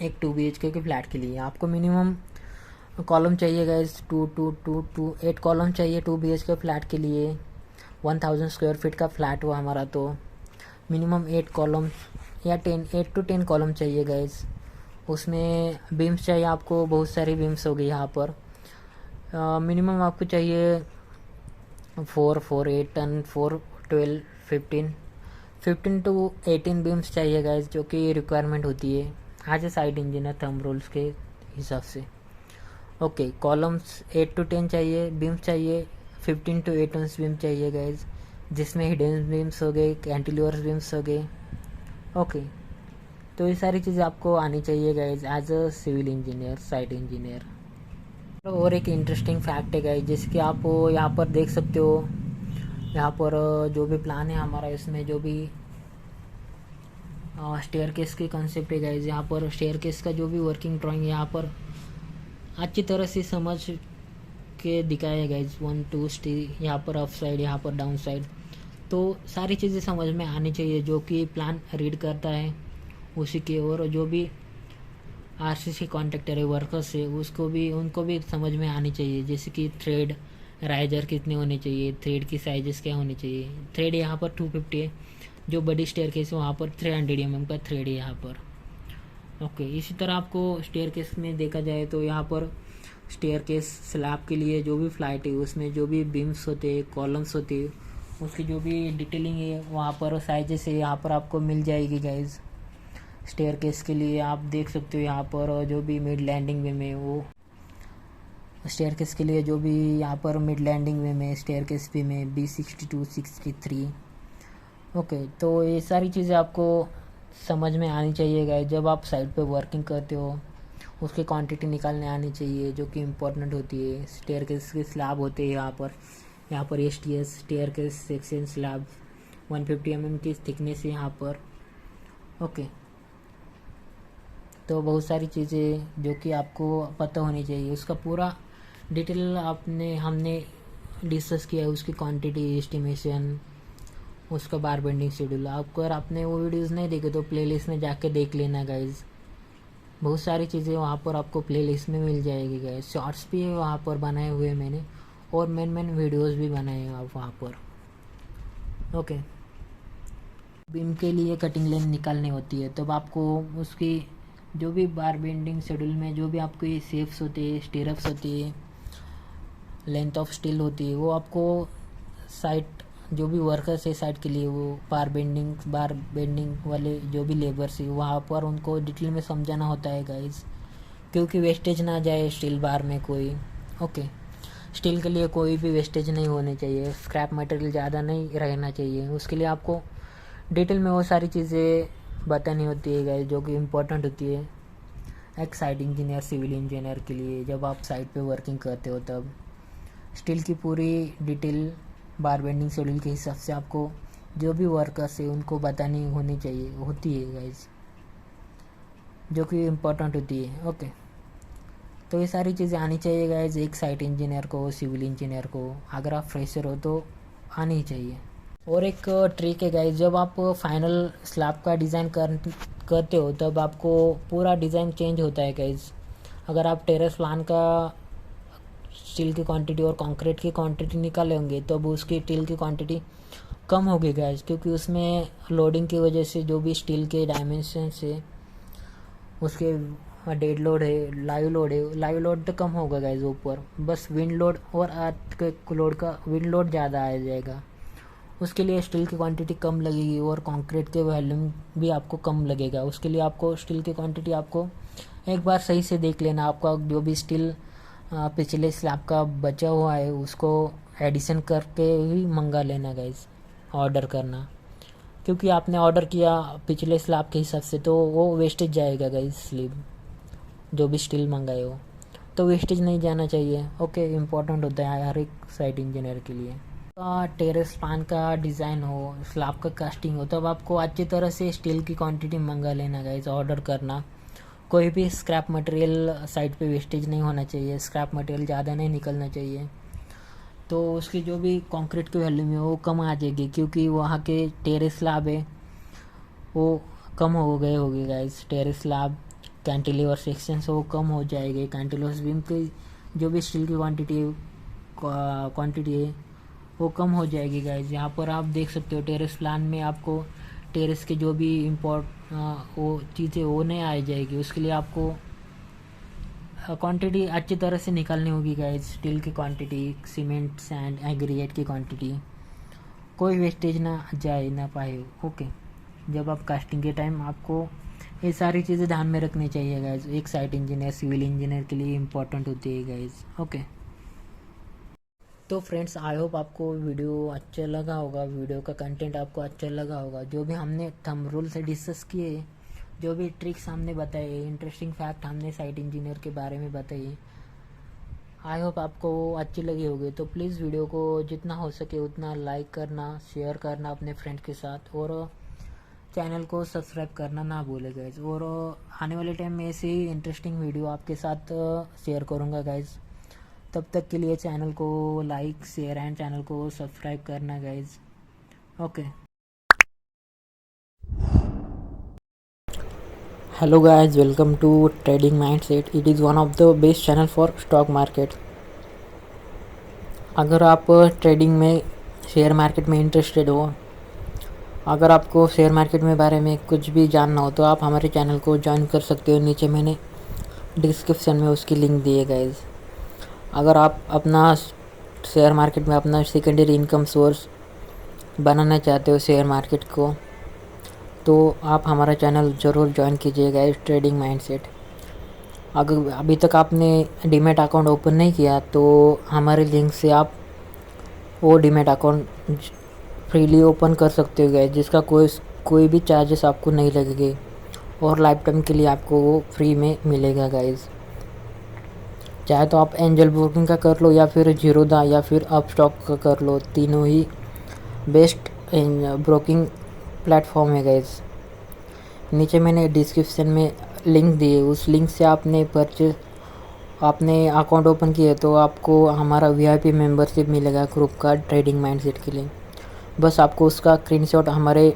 S1: एक 2 BHK के फ्लैट के लिए आपको मिनिमम कॉलम चाहिए गाइज 8 कॉलम चाहिए 2 BHK फ्लैट के लिए। 1000 स्क्वायर फीट का फ्लैट हुआ हमारा, तो मिनिमम 8 कॉलम या 8 to 10 कॉलम चाहिए गाइज। उसमें बीम्स चाहिए आपको, बहुत सारी बीम्स हो गई यहाँ पर। मिनिमम आपको चाहिए 4, 8 and 4, 12, 15 to 18 बीम्स चाहिए गाइज, जो कि रिक्वायरमेंट होती है as a site engineer thumb rules के हिसाब से। ओके, कॉलम्स 8 to 10 चाहिए, बीम्स चाहिए 15 to 18 बीम चाहिए गाइज, जिसमें हिडन बीम्स हो गए, कैंटिलीवर बीम्स हो गए। ओके, तो ये सारी चीज़ें आपको आनी चाहिए guys as a civil engineer, site engineer. और एक इंटरेस्टिंग फैक्ट है गाइज, जैसे कि आप यहाँ पर देख सकते हो, यहाँ पर जो भी प्लान है हमारा, इसमें जो भी स्टेयरकेस के कंसेप्ट है गाइज, यहाँ पर स्टेयरकेस का जो भी वर्किंग ड्राइंग है यहाँ पर अच्छी तरह से समझ के दिखाया है गाइज। 1 2 स्टेयर, यहाँ पर अप साइड, यहाँ पर डाउन साइड, तो सारी चीज़ें समझ में आनी चाहिए जो कि प्लान रीड करता है उसी के। और जो भी RCC कॉन्ट्रैक्टर है, वर्कर्स है, उनको भी समझ में आनी चाहिए, जैसे कि थ्रेड राइजर कितने होने चाहिए, थ्रेड की साइजेस क्या होनी चाहिए। थ्रेड यहाँ पर 250 है, जो बड़ी स्टेयरकेस है वहाँ पर 300 mm का थ्रेड है यहाँ पर। ओके, इसी तरह आपको स्टेयरकेस में देखा जाए तो यहाँ पर स्टेयरकेस स्लैब के लिए जो भी फ्लाइट है उसमें जो भी बीम्स होते हैं, कॉलम्स होते हैं, उसकी जो भी डिटेलिंग है वहाँ पर साइजेस है यहाँ पर आपको मिल जाएगी गाइज। स्टेयरकेस के लिए आप देख सकते हो यहाँ पर जो भी मिड लैंडिंग वे में, वो स्टेयरकेस के लिए जो भी यहाँ पर मिड लैंडिंग वे में स्टेयरकेस भी में B62, 63। ओके, तो ये सारी चीज़ें आपको समझ में आनी चाहिए गाइज। जब आप साइट पे वर्किंग करते हो उसकी क्वांटिटी निकालने आनी चाहिए, जो कि इम्पोर्टेंट होती है। स्टेयरकेस के स्लैब होते हैं यहाँ पर STS staircase section slab 150 mm की थिकनेस है यहाँ पर। ओके, तो बहुत सारी चीज़ें जो कि आपको पता होनी चाहिए, उसका पूरा डिटेल हमने डिस्कस किया है, उसकी क्वांटिटी एस्टिमेशन, उसका बार बेंडिंग शेड्यूल। आपको अगर आपने वो वीडियोस नहीं देखे तो प्लेलिस्ट में जाके देख लेना गाइज। बहुत सारी चीज़ें वहाँ पर आपको प्लेलिस्ट में मिल जाएगी गाइज। शॉर्ट्स भी वहाँ पर बनाए हुए मैंने, और मेन वीडियोस भी बनाए हैं आप वहाँ पर। ओके। बीम के लिए कटिंग लेंथ निकालनी होती है, तब आपको उसकी जो भी बार बेंडिंग शेड्यूल में जो भी आपकी शेप्स होती है, स्टीरअप्स होती है, लेंथ ऑफ स्टील होती है, वो आपको साइट जो भी वर्कर्स है साइट के लिए, वो बार बेंडिंग वाले जो भी लेबर्स है वहाँ पर उनको डिटेल में समझाना होता है गाइस, क्योंकि वेस्टेज ना जाए स्टील बार में कोई। ओके। स्टील के लिए कोई भी वेस्टेज नहीं होनी चाहिए, स्क्रैप मटेरियल ज़्यादा नहीं रहना चाहिए, उसके लिए आपको डिटेल में वो सारी चीज़ें बतानी होती है गाइस, जो कि इम्पोर्टेंट होती है एक साइट इंजीनियर, सिविल इंजीनियर के लिए। जब आप साइट पे वर्किंग करते हो तब स्टील की पूरी डिटेल बार बेंडिंग शेड्यूल के हिसाब से आपको जो भी वर्कर्स है उनको बतानी होती है गाइस, जो कि इम्पोर्टेंट होती है। ओके। तो ये सारी चीज़ें आनी चाहिए गाइस एक साइट इंजीनियर को, सिविल इंजीनियर को। अगर आप फ्रेशर हो तो आनी ही चाहिए। और एक ट्रिक है गाइस, जब आप फाइनल स्लैब का डिज़ाइन करते हो तब आपको पूरा डिज़ाइन चेंज होता है गाइस। अगर आप टेरेस प्लान का स्टील की क्वांटिटी और कंक्रीट की क्वांटिटी निकाले होंगे तब उसकी स्टील की क्वांटिटी कम होगी गाइस, क्योंकि उसमें लोडिंग की वजह से जो भी स्टील के डायमेंशन से उसके डेड लोड है, लाइव लोड तो कम होगा गाइस ऊपर, बस विंड लोड और अर्थ के लोड का विंड लोड ज़्यादा आ जाएगा। उसके लिए स्टील की क्वांटिटी कम लगेगी और कंक्रीट के वॉल्यूम भी आपको कम लगेगा। उसके लिए आपको स्टील की क्वांटिटी आपको एक बार सही से देख लेना। आपका जो भी स्टील पिछले स्लैब का बचा हुआ है उसको एडिशन करके ही मंगा लेना गाइस, ऑर्डर करना, क्योंकि आपने ऑर्डर किया पिछले स्लैब के हिसाब से तो वो वेस्टेज जाएगा गाइस। स्लीब जो भी स्टील मंगाए हो तो वेस्टेज नहीं जाना चाहिए। ओके। इम्पोर्टेंट होता है हर एक साइट इंजीनियर के लिए। टेरेस प्लान का डिज़ाइन हो, स्लैब का कास्टिंग हो, तब आपको अच्छी तरह से स्टील की क्वांटिटी मंगा लेना गाइस, ऑर्डर करना। कोई भी स्क्रैप मटेरियल साइट पे वेस्टेज नहीं होना चाहिए, स्क्रैप मटेरियल ज़्यादा नहीं निकलना चाहिए, तो उसकी जो भी कंक्रीट की वैल्यू है वो कम आ जाएगी, क्योंकि वहाँ के टेरेस स्लैब है वो कम हो गए होंगे guys. Terrace slab cantilever section से वो कम हो जाएंगे। कैंटिलीवर बीम की जो भी स्टील की क्वांटिटी है वो कम हो जाएगी गाइस। यहाँ पर आप देख सकते हो टेरेस प्लान में आपको टेरेस के जो भी वो चीज़ें वो नहीं आ जाएगी। उसके लिए आपको क्वांटिटी अच्छी तरह से निकालनी होगी गाइस, स्टील की क्वांटिटी, सीमेंट, सैंड, एग्रीगेट की क्वांटिटी, कोई वेस्टेज ना जाए ना पाए। ओके। जब आप कास्टिंग के टाइम आपको ये सारी चीज़ें ध्यान में रखनी चाहिए गाइस, एक साइट इंजीनियर, सिविल इंजीनियर के लिए इम्पोर्टेंट होती है गाइस। ओके। तो फ्रेंड्स, आई होप आपको वीडियो अच्छा लगा होगा, वीडियो का कंटेंट आपको अच्छा लगा होगा। जो भी हमने थंब रूल से डिस्कस किए, जो भी ट्रिक्स हमने बताए, इंटरेस्टिंग फैक्ट हमने साइट इंजीनियर के बारे में बताइए, आई होप आपको अच्छी लगी होगी। तो प्लीज़ वीडियो को जितना हो सके उतना लाइक करना, शेयर करना अपने फ्रेंड के साथ, और चैनल को सब्सक्राइब करना ना भूले गाइज। और आने वाले टाइम में ऐसी इंटरेस्टिंग वीडियो आपके साथ शेयर करूँगा गाइज। तब तक के लिए चैनल को लाइक, शेयर एंड चैनल को सब्सक्राइब करना guys. Okay. Hello guys, welcome to trading mindset. It is one of the best channel for stock market. अगर आप ट्रेडिंग में, शेयर मार्केट में इंटरेस्टेड हो, अगर आपको शेयर मार्केट में बारे में कुछ भी जानना हो तो आप हमारे चैनल को ज्वाइन कर सकते हो। नीचे मैंने डिस्क्रिप्शन में उसकी लिंक दी है गाइज। अगर आप अपना शेयर मार्केट में अपना सेकेंडरी इनकम सोर्स बनाना चाहते हो शेयर मार्केट को, तो आप हमारा चैनल ज़रूर ज्वाइन कीजिएगा, इस ट्रेडिंग माइंडसेट। अगर अभी तक आपने डीमैट अकाउंट ओपन नहीं किया तो हमारे लिंक से आप वो डीमैट अकाउंट फ्रीली ओपन कर सकते हो गाइस, जिसका कोई भी चार्जेस आपको नहीं लगेंगे और लाइफ टाइम के लिए आपको वो फ्री में मिलेगा गाइस। चाहे तो आप एंजल ब्रोकिंग का कर लो या फिर जीरोधा या फिर अपस्टॉक का कर लो, तीनों ही बेस्ट ब्रोकिंग प्लेटफॉर्म है गाइस। नीचे मैंने डिस्क्रिप्शन में लिंक दी है, उस लिंक से आपने अकाउंट ओपन किया तो आपको हमारा वीआईपी मेंबरशिप मिलेगा ग्रुप का, ट्रेडिंग माइंडसेट के लिए। बस आपको उसका स्क्रीनशॉट हमारे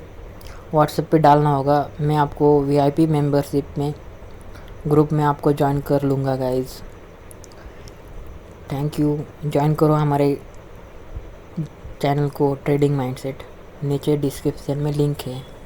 S1: व्हाट्सएप पे डालना होगा। मैं आपको वीआईपी मेंबरशिप में ग्रुप में आपको ज्वाइन कर लूँगा गाइस। Thank you. ज्वाइन करो हमारे चैनल को, ट्रेडिंग माइंडसेट। नीचे डिस्क्रिप्शन में लिंक है।